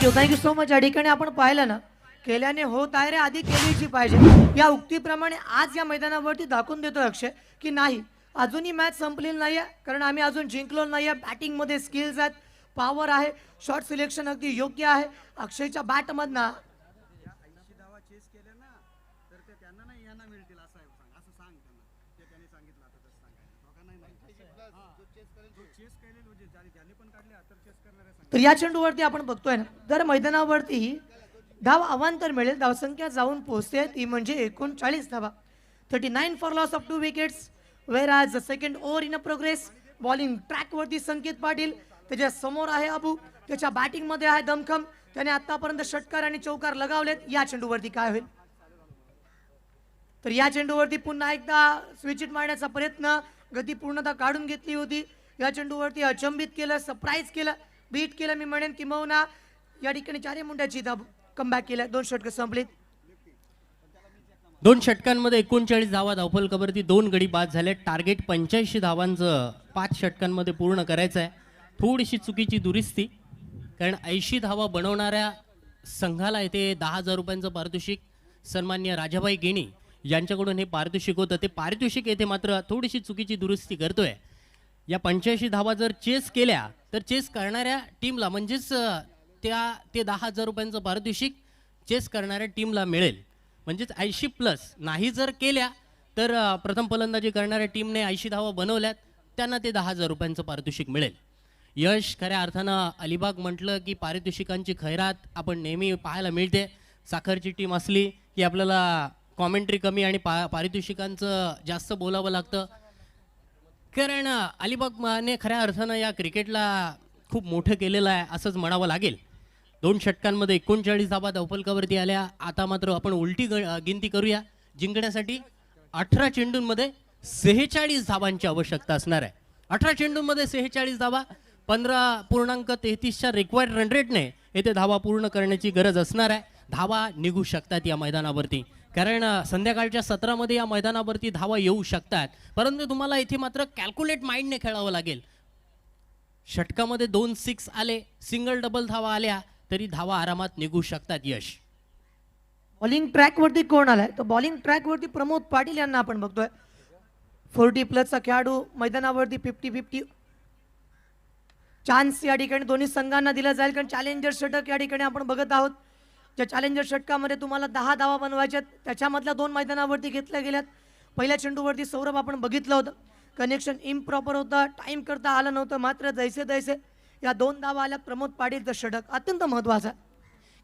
Thank you so much. या ठिकाणी आपण पाहिलं ना, केल्याने होत आहे रे, आधी केलीची पाहिजे, या उक्तीप्रमाणे आज या मैदानावरती दाखवून देतो अक्षय की नाही, अजूनही मॅच संपलेली नाही आहे, कारण आम्ही अजून जिंकलो नाही आहे. बॅटिंगमध्ये स्किल्स आहेत, पॉवर आहे, शॉट सिलेक्शन अगदी योग्य आहे अक्षयच्या बॅटमधनं. तर या चेंडूवरती आपण बघतोय ना, जर मैदानावरती धाव अवांतर मिळेल, धावसंख्या जाऊन पोहोचते ती म्हणजे 39 धावा. 39 for loss of 2 wickets, where as the second over in a progress. Bowling ट्रॅकवरती संकेत पाटील, त्याच्या समोर आहे अबू, त्याच्या बॅटिंगमध्ये आहे दमखम, त्याने आतापर्यंत षटकार आणि चौकार लगावलेत. या चेंडूवरती काय होईल? तर या चेंडूवरती पुन्हा एकदा स्विच हिट मारण्याचा प्रयत्न, गती पूर्णतः काढून घेतली होती. या चेंडूवरती अचंबित केलं, सरप्राईज केलं, बीट केलं मी म्हणेन, किंबहुना या ठिकाणी 4 मुंड्याची धाव कमबॅक केल्या. 2 षटकं संपलीत. 2 षटकांमध्ये 39 धावा धावफलकावरती, 2 गडी बाद झाले. टार्गेट 85 धावांचं 5 षटकांमध्ये पूर्ण करायचं आहे. थोडीशी चुकीची दुरुस्ती, कारण 80 धावा बनवणाऱ्या संघाला येथे 10,000 रुपयांचं पारितोषिक सन्मान्य राजाबाई गेणी यांच्याकडून हे पारितोषिक होतं. ते पारितोषिक येथे मात्र थोडीशी चुकीची दुरुस्ती करतोय. या 85 धावा जर चेस केल्या तर चेस करणाऱ्या टीमला म्हणजेच ते 10,000 रुपयांचं पारितोषिक चेस करणाऱ्या टीमला मिळेल. म्हणजेच 80+ नाही जर केल्या तर प्रथम फलंदाजी करणाऱ्या टीमने 80 धावा बनवल्यात त्यांना ते 10,000 रुपयांचं पारितोषिक मिळेल. यश खऱ्या अर्थानं अलिबाग म्हटलं की पारितोषिकांची खैरात आपण नेहमी पाहायला मिळते. साखरची टीम असली की आपल्याला कॉमेंट्री कमी आणि पारितोषिकांचं जास्त बोलावं लागतं. कारण अलिबागने खऱ्या अर्थानं या क्रिकेटला खूप मोठं केलेलं आहे असंच म्हणावं लागेल. 2 षटकांमध्ये 39 धावा धावफलकावरती आल्या. आता मात्र आपण उलटी गिनती करूया. जिंकण्यासाठी 18 चेंडूंमध्ये 46 धावांची आवश्यकता असणार आहे. 18 चेंडूंमध्ये 46 धावा, 15.33च्या रिक्वायर्ड रन रेटने येथे धावा पूर्ण करण्याची गरज असणार आहे. धावा निघू शकतात या मैदानावरती, कारण संध्याकाळच्या सत्रामध्ये या मैदानावरती धावा येऊ शकतात. परंतु तुम्हाला इथे मात्र कॅल्क्युलेट माइंडने खेळावं लागेल. षटकामध्ये 2 6 आले, सिंगल डबल धावा आल्या तरी धावा आरामात निघू शकतात. यश बॉलिंग ट्रॅकवरती कोण आलाय? तर बॉलिंग ट्रॅकवरती प्रमोद पाटील यांना आपण बघतोय. 40+ खेळाडू मैदानावरती 50-50 चान्स या ठिकाणी दोन्ही संघांना दिला जाईल. कारण चॅलेंजर षटक या ठिकाणी आपण बघत आहोत. ज्या चॅलेंजर षटकामध्ये तुम्हाला 10 धावा बनवायच्यात त्याच्यामधल्या 2 मैदानावरती घेतल्या गेल्यात. पहिल्या चेंडूवरती सौरभ आपण बघितलं होतं, कनेक्शन इम्प्रॉपर होतं, टाईम करता आलं नव्हतं. मात्र जैसे तैसे या 2 धावा आल्या. प्रमोद पाटीलचं षटक अत्यंत महत्त्वाचं आहे.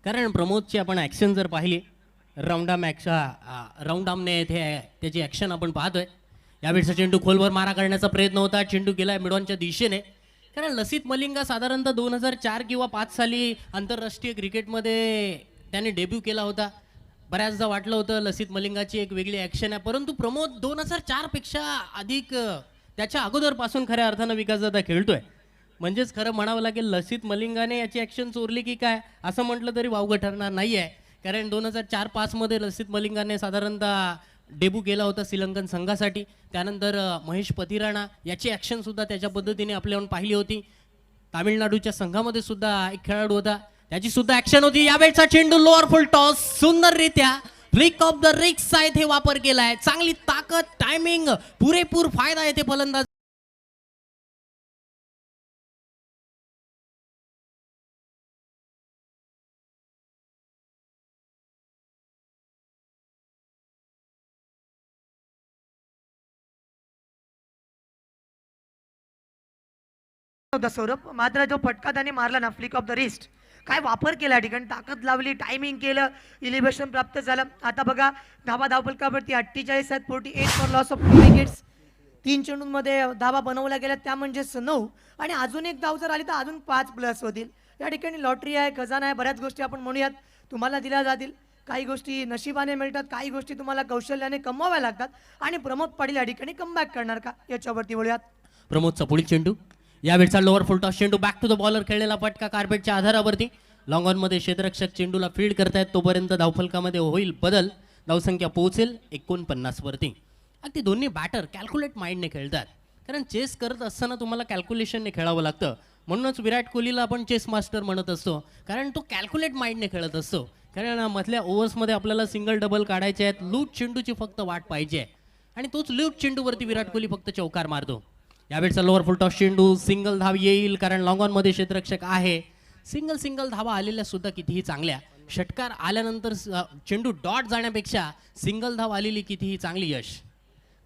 कारण प्रमोदची आपण ॲक्शन जर पाहिली, राऊंडामने इथे त्याची ॲक्शन आपण पाहतोय. यावेळेचा चेंडू खोलवर मारा करण्याचा प्रयत्न होता. चेंडू गेलाय मिडॉनच्या दिशेने. कारण लसित मलिंगा साधारणतः 2004 किंवा 5 साली आंतरराष्ट्रीय क्रिकेटमध्ये त्याने डेब्यू केला होता. बऱ्याचदा वाटलं होतं लसित मलिंगाची एक वेगळी ॲक्शन आहे, परंतु प्रमोद 2004 पेक्षा अधिक त्याच्या अगोदरपासून खऱ्या अर्थानं विकासदादा खेळतोय. म्हणजेच खरं म्हणावं लागेल लसित मलिंगाने याची ॲक्शन चोरली की काय असं म्हटलं तरी वावगं ठरणार नाही आहे. कारण 2004-5 मध्ये लसित मलिंगाने साधारणतः डेब्यू केला होता श्रीलंकन संघासाठी. त्यानंतर महेश पतिराणा याची ॲक्शन सुद्धा त्याच्या पद्धतीने आपल्याकडून पाहिली होती. तामिळनाडूच्या संघामध्ये सुद्धा एक खेळाडू होता, त्याची सुद्धा ॲक्शन होती. यावेळचा चेंडू लोअर फुल टॉस सुंदररित्या फ्लिक ऑफ द रिक्सचा येथे वापर केलाय. चांगली ताकद, टायमिंग, पुरेपूर फायदा येथे फलंदाज होता सौरभ. मात्र जो फटका त्याने मारला ना, फ्लिक ऑफ द रिस्ट, काय वापर केला ठिकाणी, ताकद लावली, टायमिंग केलं, इलिव्हेशन प्राप्त झालं. आता बघा धावा धावफलकावरती 48 आहेत. 48 फॉर लॉस ऑफ 2 विकेट्स. 3 चेंडूंमध्ये धावा बनवल्या गेल्या, त्या म्हणजेच 9. आणि अजून एक धाव जर आली तर अजून 5+ होतील. या ठिकाणी लॉटरी आहे, खजाना आहे, बऱ्याच गोष्टी आपण म्हणूयात तुम्हाला दिल्या जातील. काही गोष्टी नशिबाने मिळतात, काही गोष्टी तुम्हाला कौशल्याने कमवाव्या लागतात. आणि प्रमोद पाटील या ठिकाणी कमबॅक करणार का याच्यावरती बोलूयात. प्रमोदचा पुढील चेंडू. यावेळचा लोअर फुल टॉस चेंडू बॅक टू द बॉलर खेळलेला फटका कार्पेटच्या आधारावरती. लॉंग ऑनमध्ये क्षेत्ररक्षक चेंडूला फील्ड करतायत, तोपर्यंत धावफलकामध्ये होईल बदल. धावसंख्या पोहोचेल 49 वरती. अगदी दोन्ही बॅटर कॅल्क्युलेट माइंडने खेळतात, कारण चेस करत असताना तुम्हाला कॅल्क्युलेशनने खेळावं लागतं. म्हणूनच विराट कोहलीला आपण चेस मास्टर म्हणत असतो, कारण तो कॅल्क्युलेट माइंडने खेळत असतो. कारण मधल्या ओव्हर्समध्ये आपल्याला सिंगल डबल काढायचे आहेत, लूट चेंडूची फक्त वाट पाहिजे आणि तोच लूट चेंडूवरती विराट कोहली फक्त चौकार मारतो. यावेळचा लोअर फुल टॉस चेंडू सिंगल धाव येईल, कारण लॉंग ऑनमध्ये क्षेत्ररक्षक आहे. सिंगल धावा आलेल्या सुद्धा कितीही चांगल्या. षटकार आल्यानंतर चेंडू डॉट जाण्यापेक्षा सिंगल धाव आलेली कितीही चांगली. यश,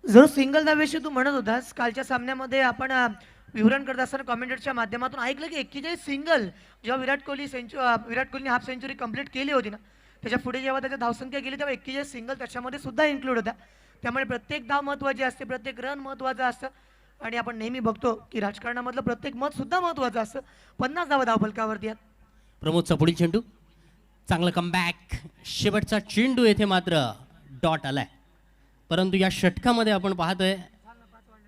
जो सिंगल धावेशी तू म्हणत होतास, कालच्या सामन्यामध्ये आपण विवरण करत असताना कॉमेंटेटरच्या माध्यमातून ऐकलं की 41 सिंगल जेव्हा विराट कोहलीने हाफ सेंचुरी कंप्लीट केली होती ना, त्याच्या पुढे जेव्हा त्याच्या धावसंख्या गेली तेव्हा 41 सिंगल त्याच्यामध्ये सुद्धा इन्क्लूड होत्या. त्यामुळे प्रत्येक धाव महत्त्वाची असते, प्रत्येक रन महत्त्वाचं असतं. आणि आपण नेहमी बघतो की राजकारणामधलं प्रत्येक मत सुद्धा महत्त्वाचं असतं. 50 धावा धावफलकावरती आहेत. प्रमोदचा पुढील चेंडू, चांगलं कमबॅक. शेवटचा चेंडू येथे मात्र डॉट आलाय, परंतु या षटकामध्ये आपण पाहतोय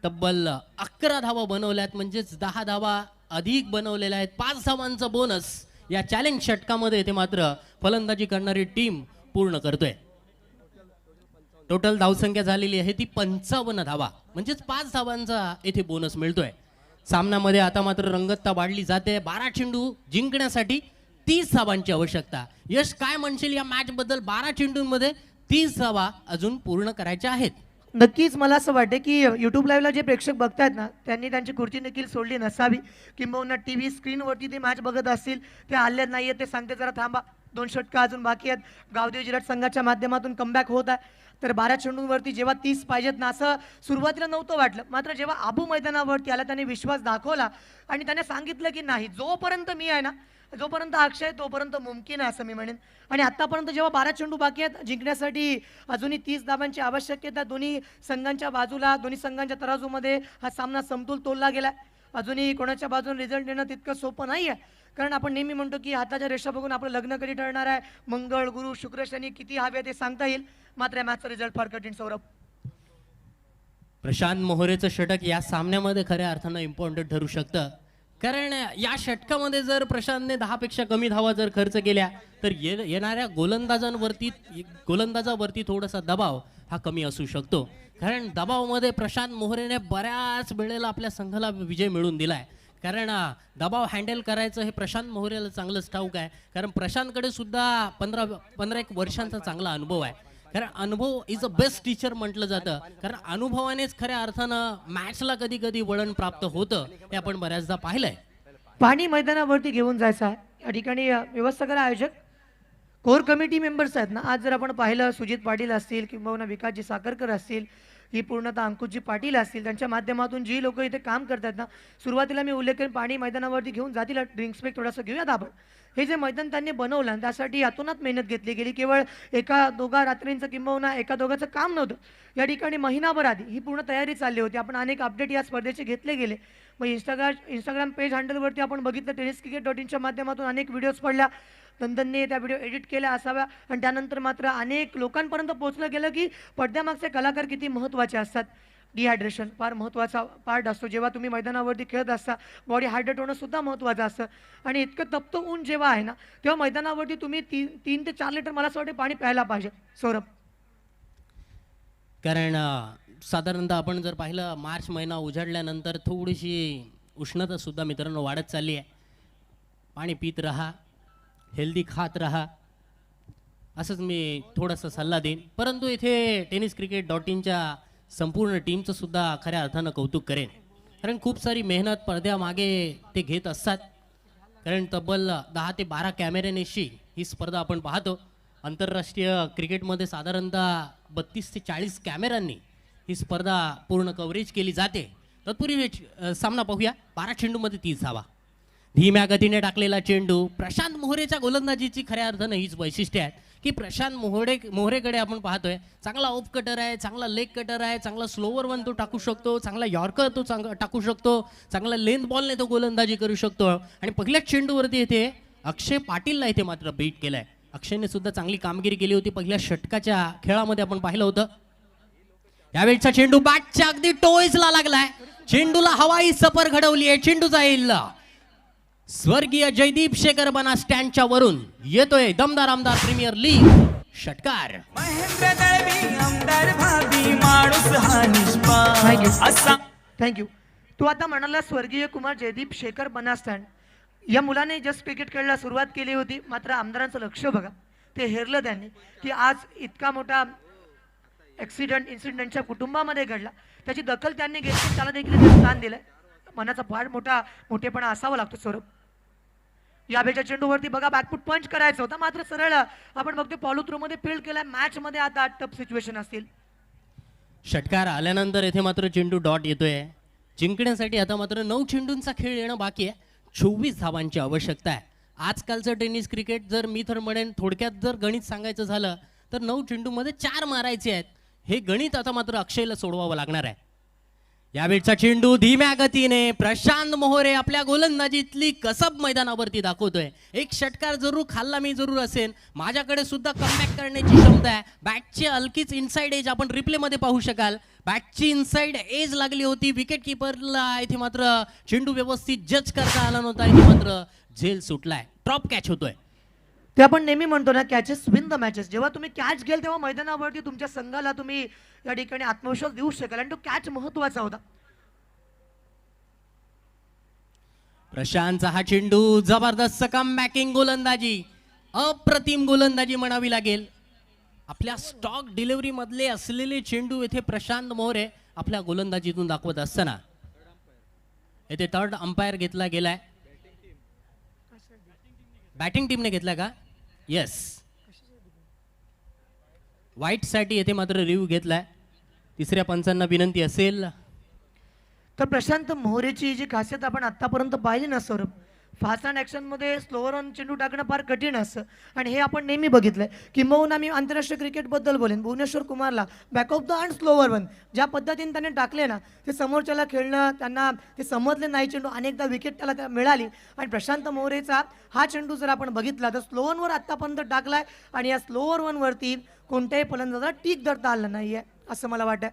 तब्बल 11 धावा बनवल्यात, म्हणजेच 10 धावा अधिक बनवलेल्या आहेत. 5 धावांचा बोनस या चॅलेंज षटकामध्ये येथे मात्र फलंदाजी करणारी टीम पूर्ण करतोय. टोटल धावसंख्या झालेली आहे ती 55 धावा, म्हणजेच 5 धावांचा येथे बोनस मिळतोय. सामन्यामध्ये आता मात्र रंगतता वाढली जाते. 12 चेंडू जिंकण्यासाठी 30 धावांची आवश्यकता. यश, काय म्हणशील या मॅच बद्दल? 12 चेंडूंमध्ये 30 धावा अजून पूर्ण करायच्या आहेत. नक्कीच मला असं वाटतं की यूट्यूब लाईव्हला जे प्रेक्षक बघतायत ना त्यांनी त्यांची खुर्ची देखील सोडली नसावी, किंबहुना टी व्ही स्क्रीनवरती ते मॅच बघत असतील, ते आले नाही आहेत, ते सांगते जरा थांबा, 2 षटकं अजून बाकी आहेत. गावदेवी जिराट संघाच्या माध्यमातून कमबॅक होत आहे. तर 12 चेंडूंवरती जेव्हा 30 पाहिजेत ना असं सुरुवातीला नव्हतं वाटलं, मात्र जेव्हा आबू मैदानावरती आला त्याने विश्वास दाखवला आणि त्याने सांगितलं की नाही, जोपर्यंत मी आहे ना, जोपर्यंत अक्षय आहे तोपर्यंत मुमकिन आहे असं मी म्हणेन. आणि आतापर्यंत जेव्हा 12 चेंडू बाकी आहेत, जिंकण्यासाठी अजूनही 30 धावांची आवश्यकता. दोन्ही संघांच्या बाजूला, दोन्ही संघांच्या तराजूमध्ये हा सामना समतोल तोलला गेला. अजूनही कोणाच्या बाजूने रिझल्ट देणं तितकं सोपं नाही आहे, कारण आपण नेहमी म्हणतो की हाताच्या रेषा बघून आपलं लग्न कधी ठरणार आहे, मंगळ गुरु शुक्र शनी किती हवे ते सांगता येईल, मात्र या मॅचचा रिझल्ट फार कठीण. सौरभ, प्रशांत मोहरेचं षटक या सामन्यामध्ये खऱ्या अर्थानं इम्पॉर्टंट ठरू शकतं, कारण या षटकामध्ये जर प्रशांतने 10 पेक्षा कमी धावा जर खर्च केल्या तर येणाऱ्या गोलंदाजावरती थोडासा दबाव हा कमी असू शकतो. कारण दबावामध्ये प्रशांत मोहरेने बऱ्याच वेळेला आपल्या संघाला विजय मिळवून दिलाय. कारण दबाव हँडल करायचं हे प्रशांत मोहरेला चांगलंच ठाऊक आहे, कारण प्रशांतकडे सुद्धा 15-1 वर्षांचा चांगला अनुभव आहे. कारण अनुभव इज अ बेस्ट टीचर म्हटलं जातं, कारण अनुभवानेच खऱ्या अर्थानं मॅचला कधी कधी वळण प्राप्त होतं, हे आपण बऱ्याचदा पाहिलंय. पाणी मैदानावरती घेऊन जायचं आहे. या ठिकाणी व्यवस्थापक आयोजक कोर कमिटी मेंबर्स आहेत ना, आज जर आपण पाहिलं सुजित पाटील असतील किंवा विकासजी साखरकर असतील, ही पूर्णतः अंकुशजी पाटील असतील, त्यांच्या माध्यमातून जी लोक इथे काम करतात ना, सुरुवातीला मी उल्लेख करेन पाणी मैदानावरती घेऊन जातील. ड्रिंक्स ब्रेक थोडंसं घेऊयात आपण. हे जे मैदान त्यांनी बनवलं आणि त्यासाठी यातूनच मेहनत घेतली गेली, केवळ 1-2 रात्रींचं किंबहुना 1-2चं काम नव्हतं. या ठिकाणी महिनाभर आधी ही पूर्ण तयारी चालली होती. आपण अनेक अपडेट या स्पर्धेचे घेतले गेले. मग इंस्टाग्राम पेज हँडलवरती आपण बघितलं, tenniscricket.in च्या माध्यमातून अनेक व्हिडिओज पडल्या, नंदनने त्या व्हिडिओ एडिट केल्या असाव्या, आणि त्यानंतर मात्र अनेक लोकांपर्यंत पोहोचलं गेलं की पडद्यामागचे कलाकार किती महत्त्वाचे असतात. डिहायड्रेशन फार महत्त्वाचा पार्ट असतो. जेव्हा तुम्ही मैदानावरती खेळत असता, बॉडी हायड्रेट होणं सुद्धा महत्त्वाचं असतं. आणि इतकं तप्त ऊन जेव्हा आहे ना, तेव्हा मैदानावरती तुम्ही 3 ते 4 लिटर मला असं वाटतं पाणी प्यायला पाहिजे. सौरभ, कारण साधारणतः आपण जर पाहिलं मार्च महिना उजाडल्यानंतर थोडीशी उष्णता सुद्धा मित्रांनो वाढत चालली आहे. पाणी पित राहा, हेल्दी खात राहा, असंच मी थोडासा सल्ला देईन. परंतु इथे tenniscricket.in च्या संपूर्ण टीमचं सुद्धा खऱ्या अर्थानं कौतुक करेन, कारण खूप सारी मेहनत पडद्यामागे ते घेत असतात. कारण तब्बल 10 ते 12 कॅमेऱ्यानेशी ही स्पर्धा आपण पाहतो. आंतरराष्ट्रीय क्रिकेटमध्ये साधारणतः 32 ते 40 कॅमेऱ्यांनी ही स्पर्धा पूर्ण कव्हरेज केली जाते. तत्पूर्वी सामना पाहूया. 12 चेंडूमध्ये 30 धावा, धीम्या गतीने टाकलेला चेंडू. प्रशांत मोहरेच्या गोलंदाजीची खऱ्या अर्थानं हीच वैशिष्ट्य आहेत की प्रशांत मोहरेकडे आपण पाहतोय, चांगला ऑफ कटर आहे, चांगला लेग कटर आहे, चांगला स्लोवर वन तो टाकू शकतो, चांगला यॉर्कर तो टाकू शकतो, चांगला लेंथ बॉलने तो गोलंदाजी करू शकतो. आणि पहिल्याच चेंडूवरती इथे अक्षय पाटीलला इथे मात्र बीट केलाय. अक्षयने सुद्धा चांगली कामगिरी केली होती पहिल्या षटकाच्या खेळामध्ये आपण पाहिलं होतं. यावेळचा चेंडू बॅटच्या अगदी टोयजला लागलाय, चेंडूला हवाई सफर घडवली आहे. चेंडू जाईल स्वर्गीय जयदीप शेखर बना स्टँडच्या वरून, येतोय दमदार आमदार प्रीमियर लीग षटकार. महेंद्र दळवी आमदार भाभी माणूस हा निष्पाप असा. थँक्यू. तू आता म्हणाला स्वर्गीय कुमार जयदीप शेखर बनास्टँड, या मुलाने जस्ट क्रिकेट खेळायला सुरुवात केली होती, मात्र आमदारांचं लक्ष बघा ते हेरलं त्यांनी की आज इतका मोठा इन्सिडेंटच्या कुटुंबामध्ये घडला, त्याची दखल त्यांनी घेतली, त्याला देखील स्थान दिलंय. मनाचा फार मोठेपणा असावा लागतो. सौरभ, या बेच्या चेंडूवरती बघा बॅकफूट पंच करायचा होता, मात्र सरळ आपण बघतो फॉलो थ्रू मध्ये फील्ड केलाय. मॅच मध्ये आता टफ सिच्युएशन असतील. षटकार आल्यानंतर इथे मात्र चेंडू डॉट येतोय. जिंकण्यासाठी आता मात्र 9 चेंडूंचा खेळ येणं बाकी आहे. 24 धावांची आवश्यकता आहे. आजकालचं टेनिस क्रिकेट जर मी तर म्हणेन थोडक्यात जर गणित सांगायचं झालं तर 9 चेंडूमध्ये 4 मारायचे आहेत. हे गणित आता मात्र अक्षयला सोडवावं लागणार आहे. यावेळचा चेंडू धीम्या गतीने प्रशांत मोहरे आपल्या गोलंदाजीतली कसब मैदानावरती दाखवतोय. एक षटकार जरूर खाल्ला मी जरूर असेल, माझ्याकडे सुद्धा कमबॅक करण्याची क्षमता आहे. बॅटची हलकीच इनसाइड एज आपण रिप्ले मध्ये पाहू शकाल. बॅटची इनसाइड एज लागली होती. विकेट किपरला इथे मात्र चेंडू व्यवस्थित जज करता आला नव्हता. इथे मात्र झेल सुटलाय. ड्रॉप कॅच होतोय. ते आपण नेहमी म्हणतो ना, कॅचेस विन द मॅचेस. जेव्हा तुम्ही कॅच घेल तेव्हा मैदानावरती तुमच्या संघाला तुम्ही या ठिकाणी आत्मविश्वास देऊ शकाल, आणि तो कॅच महत्वाचा होता. प्रशांतचा हा चेंडू जबरदस्त कमबॅकिंग गोलंदाजी, अप्रतिम गोलंदाजी म्हणावी लागेल. आपल्या स्टॉक डिलिव्हरी मधले असलेले चेंडू येथे प्रशांत मोहरे आपल्या गोलंदाजीतून दाखवत असताना येथे थर्ड अंपायर घेतला गेलाय. बॅटिंग टीमने घेतला का? येस, व्हाईट साठी येथे मात्र रिव्ह्यू घेतलाय. तिसऱ्या पंचांना विनंती असेल. तर प्रशांत मोहरेची जी खासियत आपण आतापर्यंत पाहिली ना सौरभ, फास्ट अँड ॲक्शनमध्ये स्लोअर ऑन चेंडू टाकणं फार कठीण असतं आणि हे आपण नेहमी बघितलंय. किंबहुना मी आंतरराष्ट्रीय क्रिकेटबद्दल बोलेन. भुवनेश्वर कुमारला back of the and slower one ज्या पद्धतीने त्याने टाकले ना, ते समोरच्याला खेळणं त्यांना ते समजले नाही चेंडू. अनेकदा विकेट त्याला मिळाली. आणि प्रशांत मोहरेचा हा चेंडू जर आपण बघितला तर स्लो वनवर आत्तापर्यंत टाकलाय आणि या स्लोअर वनवरती कोणत्याही फलंदाजाला टीक धरता आलं नाही आहे असं मला वाटतं.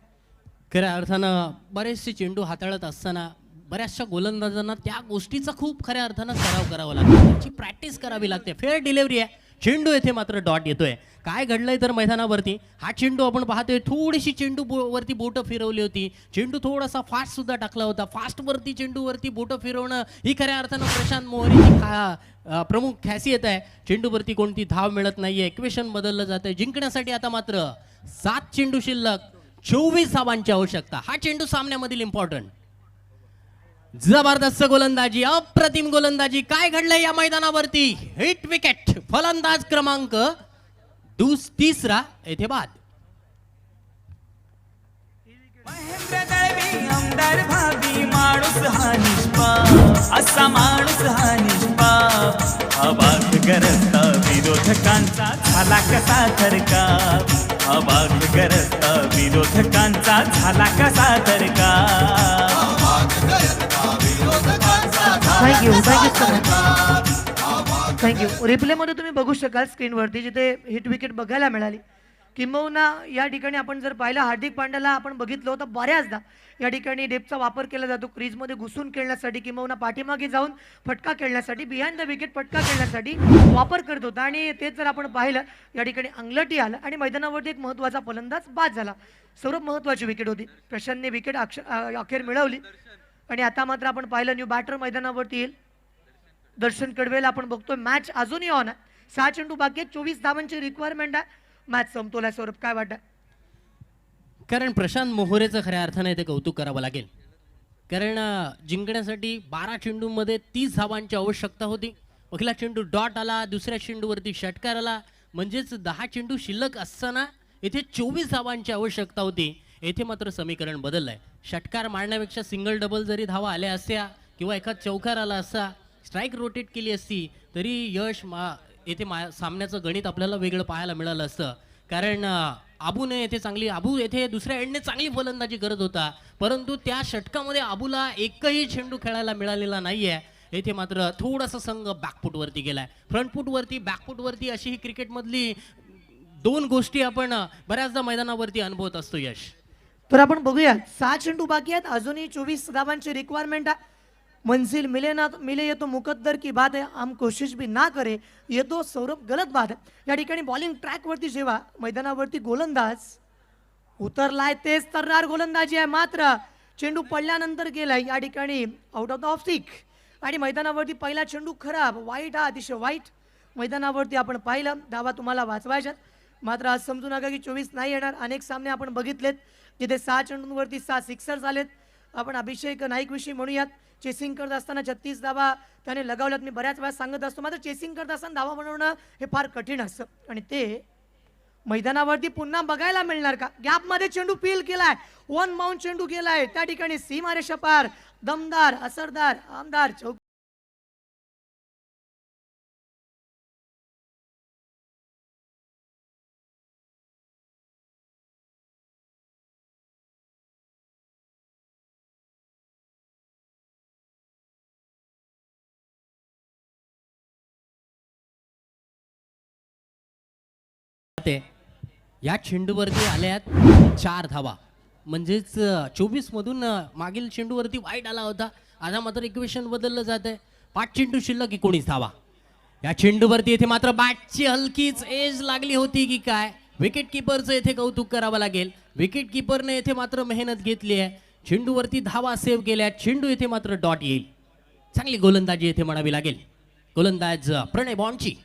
खऱ्या अर्थानं बरेचसे चेंडू हाताळत असताना बऱ्याचशा गोलंदाजांना त्या गोष्टीचा खूप खऱ्या अर्थानं सराव करावा लागतो, त्याची प्रॅक्टिस करावी लागते. फेअर डिलिव्हरी आहे, चेंडू येथे मात्र डॉट येतोय. काय घडलंय तर मैदानावरती हा चेंडू आपण पाहतोय, थोडीशी चेंडू वरती बोटं फिरवली होती. चेंडू थोडासा फास्ट सुद्धा टाकला होता. फास्ट वरती चेंडूवरती बोटं फिरवणं ही खऱ्या अर्थानं प्रशांत मोहरेची प्रमुख खासियत आहे. चेंडूवरती कोणती धाव मिळत नाहीये, इक्वेशन बदललं जातंय. जिंकण्यासाठी आता मात्र 7 चेंडू शिल्लक, 24 धावांची आवश्यकता. हा चेंडू सामन्यामधील इम्पॉर्टंट. जबरदस्त गोलंदाजी, अप्रतिम गोलंदाजी. काय घडलंय या मैदानावरती? हिट विकेट, फलंदाज क्रमांक 3 येथे बाद. महेंद्र दळवी आमदार भावी माणूस हा निष्पाप, असा माणूस हा निष्पाप. अबाक गरजता विरोधकांचा झाला कसा थरकाप, अबाक गरजता विरोधकांचा झाला कसा थरकाप. थँक्यू. रिप्लेमध्ये तुम्ही बघू शकाल स्क्रीनवरती जिथे हिट विकेट बघायला मिळाली. किंबहुना या ठिकाणी आपण जर पाहिलं, हार्दिक पांड्याला आपण बघितलं होतं बऱ्याचदा या ठिकाणी डेपचा वापर केला जातो क्रीजमध्ये घुसून खेळण्यासाठी, किंबहुना पाठीमागे जाऊन फटका खेळण्यासाठी, बिहाइंड द विकेट फटका खेळण्यासाठी वापर करत होता. आणि तेच जर आपण पाहिलं या ठिकाणी अंगलटी आलं आणि मैदानावरती एक महत्त्वाचा फलंदाज बाद झाला. सर्वात महत्त्वाची विकेट होती. प्रशांतने विकेट अखेर मिळवली. आणि आता मात्र आपण पाहिलं न्यू बॅटर मैदानावरती येईल. दर्शन कडवेला आपण बघतोय. मॅच अजूनही ऑन आहे. 6 चेंडू बाकी आहेत, 24 धावांची रिक्वायरमेंट आहे. मॅच संपतोय. सौरभ काय वाटतं? कारण प्रशांत मोहरेचं खऱ्या अर्थाने इथे कौतुक करावं लागेल. कारण जिंकण्यासाठी 12 चेंडूमध्ये 30 धावांची आवश्यकता होती. पहिला चेंडू डॉट आला, दुसऱ्या चेंडूवरती षटकार आला, म्हणजेच 10 चेंडू शिल्लक असताना इथे 24 धावांची आवश्यकता होती. येथे मात्र समीकरण बदललंय. षटकार मारण्यापेक्षा सिंगल डबल जरी धावा आल्या असत्या किंवा एखाद चौकार आला असता, स्ट्राईक रोटेट केली असती तरी यश येथे सामन्याचं गणित आपल्याला वेगळं पाहायला मिळालं असतं. कारण आबूने येथे आबू येथे दुसऱ्या एंडने चांगली फलंदाजी करत होता, परंतु त्या षटकामध्ये आबूला एकही चेंडू खेळायला मिळालेला नाहीये. येथे मात्र थोडासा संघ बॅकफुटवरती गेलाय. फ्रंटफुटवरती बॅकफुटवरती अशी ही क्रिकेटमधली 2 गोष्टी आपण बऱ्याचदा मैदानावरती अनुभवत असतो. यश, तर आपण बघूया 6 चेंडू बाकी आहेत, अजूनही 24 धावांची रिक्वायरमेंट आहे. मंजिल मिले ना मिले ये तो मुकद्दर की बात है, हम कोशिश भी ना करे ये तो सौरभ गलत बात है. या ठिकाणी बॉलिंग ट्रॅकवरती जेव्हा मैदानावरती गोलंदाज उतरलाय तेच तर्रार गोलंदाजी आहे. मात्र चेंडू पडल्यानंतर गेलाय या ठिकाणी out of the of stick. आणि मैदानावरती पहिला चेंडू खराब, वाईट, हा अतिशय वाईट. मैदानावरती आपण पाहिलं धावा तुम्हाला वाचवायच्यात. मात्र आज समजू नका की 24 नाही येणार. अनेक सामने आपण बघितलेत जिथे 6 चेंडूंवरती 6 सिक्सर्स आलेत. आपण अभिषेक नाईकविषयी म्हणूयात. चेसिंग करत असताना 36 धावा त्याने लगावल्यात. मी बऱ्याच वेळा सांगत असतो, मात्र चेसिंग करत असताना धावा बनवणं हे फार कठीण असतं आणि ते मैदानावरती पुन्हा बघायला मिळणार का? गॅपमध्ये चेंडू फील केलाय, 1 माउंट चेंडू गेलाय त्या ठिकाणी सीमारेषा पार. दमदार, असरदार, आमदार चौक. या चेंडूवरती आल्यात 4 धावा, म्हणजेच 24 मधून मागील चेंडूवरती वाईट आला होता. आता मात्र इक्वेशन बदललं जात आहे. 5 चेंडू शिल्लक 19 धावा. या चेंडूवरती येथे मात्र बॅटची हलकीच एज लागली होती की काय? विकेट किपरचं येथे कौतुक करावं लागेल. विकेट किपरने येथे मात्र मेहनत घेतली आहे. चेंडूवरती धावा सेव्ह केल्या. चेंडू येथे मात्र डॉट येईल. चांगली गोलंदाजी येथे म्हणावी लागेल. गोलंदाज प्रणय बॉन्डची.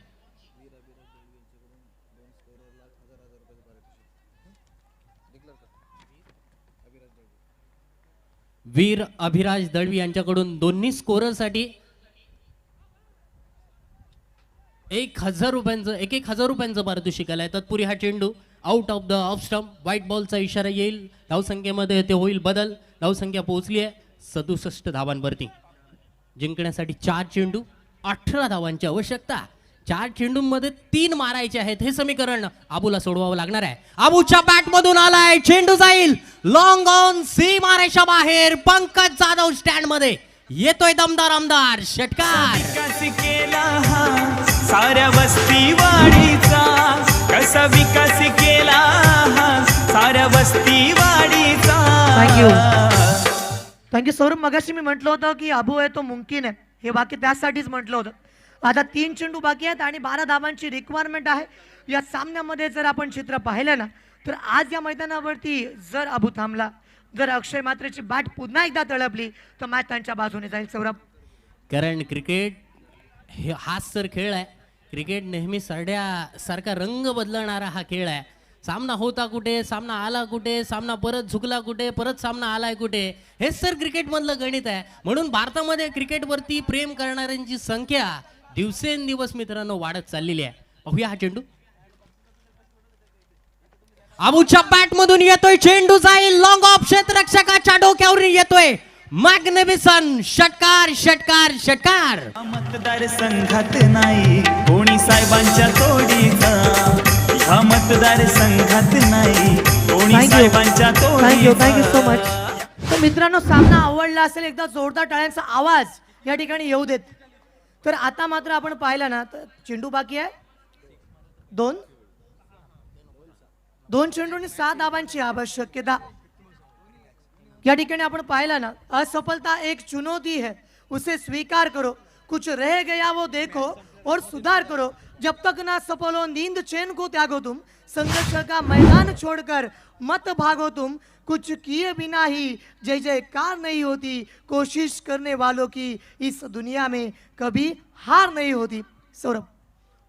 वीर अभिराज दळवी यांच्याकडून दोन्ही स्कोररसाठी 1,000 रुपयांचं एक हजार रुपयांचं पारितोषिक आलंय. तत्पुरी हा चेंडू out of the off stump, white बॉलचा इशारा येईल. धावसंख्येमध्ये ते होईल बदल. धावसंख्या पोहोचली आहे 67 धावांवरती. जिंकण्यासाठी 4 चेंडू 18 धावांची आवश्यकता. 4 चेंडूंमध्ये 3 मारायचे आहेत. हे समीकरण आबूला सोडवावं लागणार आहे. आबूच्या बॅट मधून आलाय चेंडू, जाईल लॉंग ऑन सीमारेषा बाहेर. पंकज जाधव स्टँड मध्ये येतोय दमदार आमदार षटकार. विकास केला हा साऱ्या वस्ती वाडीचा, कसा विकास केला हा साऱ्या वस्ती वाडीचा. थँक्यू सौरभ. मगाशी मी म्हटलं होतं की अबू आहे तो मुमकिन आहे, हे वाक्य त्यासाठीच म्हटलं होतं. आता 3 चेंडू बाकी आहेत आणि 12 धावांची रिक्वायरमेंट आहे. या सामन्यामध्ये जर आपण चित्र पाहिलं ना तर आज या मैदानावरती जर अबू थांबला, जर अक्षय मात्रेची बॅट पुन्हा एकदा तळपली तर मॅच त्यांच्या बाजूने जाईल. सौरभ, कारण क्रिकेट हे हाच तर खेळ आहे. क्रिकेट नेहमी सारखा रंग बदलणारा हा खेळ आहे. सामना होता कुठे, सामना आला कुठे, सामना परत झुकला कुठे, परत सामना आलाय कुठे, हेच तर क्रिकेटमधलं गणित आहे. म्हणून भारतामध्ये क्रिकेटवरती प्रेम करणाऱ्यांची संख्या दिवसेंदिवस मित्रांनो वाढत चाललेली आहे. पाहूया हा चेंडू. आबूच्या बॅट मधून येतोय चेंडू, जाईल लॉंग ऑफ. क्षेत्ररक्षकाच्या डोक्यावर येतोय मॅग्निफिसन. षटकार षटकार षटकार. मतदार संघात नाही कोणी साहेबांच्या तोडीचा, ह्या मतदार संघात नाही कोणी साहेबांच्या थँक्यू तोडीचा. So much. तर मित्रांनो, सामना आवडला असेल एकदा जोरदार टाळ्यांचा आवाज या ठिकाणी येऊ देत. तर आता मात्र आपण पाहिलं ना तर चेंडू बाकी आहे 2 चेंडूंनी 7 धावांची आवश्यकता. या ठिकाणी आपण पाहिलं ना, असफलता एक चुनौती है, उसे स्वीकार करो. कुछ रह गया वो देखो और सुधार करो. जब तक ना सफल हो नींद चैन को त्यागो तुम. संघर्ष का मैदान छोड़कर मत भागो तुम. कुछ किए बिना ही जय जयकार नहीं होती. कोशिश करने वालों की इस दुनिया में कभी हार नहीं होती. सौरभ,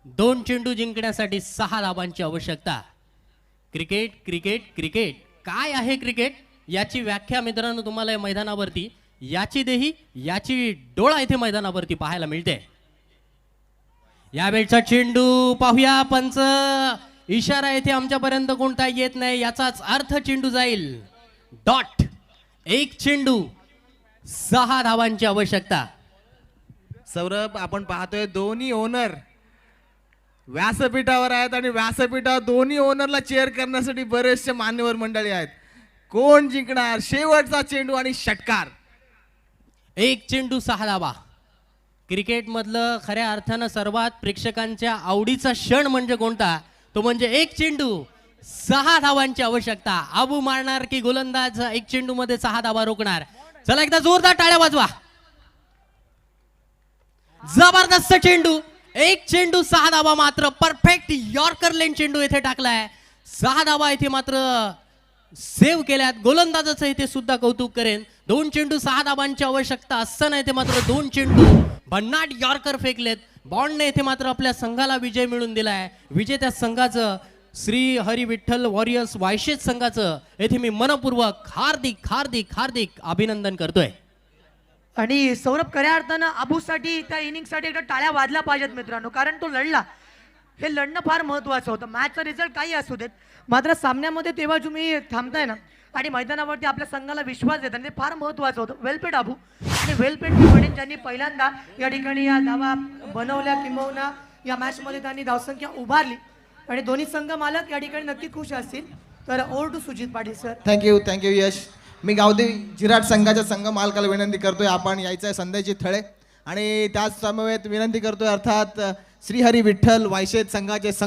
2 चेंडू जिंकण्यासाठी 6 धावांची आवश्यकता. क्रिकेट क्रिकेट क्रिकेट काय आहे क्रिकेट याची व्याख्या मित्रांनो तुम्हाला या मैदानावरती, याची देही याची डोळा इथे मैदानावरती पाहायला मिळते. यावेळचा चेंडू पाहूया. पंच इशारा येथे आमच्यापर्यंत कोणता येत नाही, याचाच अर्थ चेंडू जाईल डॉट. 1 चेंडू 6 धावांची आवश्यकता. सौरभ, आपण पाहतोय दोन्ही ओनर व्यासपीठावर आहेत आणि व्यासपीठावर दोन्ही ओनरला चेअर करण्यासाठी बरेचसे मान्यवर मंडळी आहेत. कोण जिंकणार? शेवटचा चेंडू आणि षटकार. 1 चेंडू 6 धावा. क्रिकेट मधलं खऱ्या अर्थानं सर्वात प्रेक्षकांच्या आवडीचा क्षण म्हणजे कोणता? तो म्हणजे 1 चेंडू 6 धावांची आवश्यकता. आबू मारणार की गोलंदाज 1 चेंडू मध्ये 6 धावा रोखणार? चला एकदा जोरदार टाळ्या वाजवा. जबरदस्त चेंडू. 1 चेंडू 6 धावा. मात्र परफेक्ट यॉर्कर लेन चेंडू येथे टाकलाय. 6 धावा इथे मात्र सेव्ह केल्यात. गोलंदाजाचं इथे सुद्धा कौतुक करेन. 2 चेंडू 6 धावांची आवश्यकता असताना इथे मात्र 2 चेंडू भन्नाट यॉर्कर फेकलेत. बॉन्डने इथे मात्र आपल्या संघाला विजय मिळवून दिलाय. विजेत्या संघाचं श्री हरी विठ्ठल वॉरियर्स वायशेज संघाचं येथे मी मनपूर्वक हार्दिक हार्दिक हार्दिक अभिनंदन करतोय. आणि सौरभ, खऱ्या अर्थानं अबूसाठी त्या इनिंगसाठी एकदा टाळ्या वाजल्या पाहिजेत मित्रांनो, कारण तो लढला. हे लढणं फार महत्वाचं होतं. मॅचचा रिझल्ट काही असू देत, मात्र सामन्यामध्ये तेव्हा तुम्ही थांबताय ना आणि मैदानावरती आपल्या संघाला विश्वास देतात, ते फार महत्वाचं होतं. वेलपेड अबू आणि वेलपेड मी म्हणेन, ज्यांनी पहिल्यांदा या ठिकाणी या धावा बनवल्या, किंबहुना या मॅचमध्ये त्यांनी धावसंख्या उभारली आणि दोन्ही संघ मालक या ठिकाणी नक्की खुश असतील. तर over to Sujit Patil sir. Thank you Yash. मी गावदेवी जिराट संघाच्या संघ मालकाला विनंती करतोय, आपण यायचं आहे संध्याची थळे आणि त्याच समवेत विनंती करतोय अर्थात श्रीहरी विठ्ठल वायशेज संघाचे संघ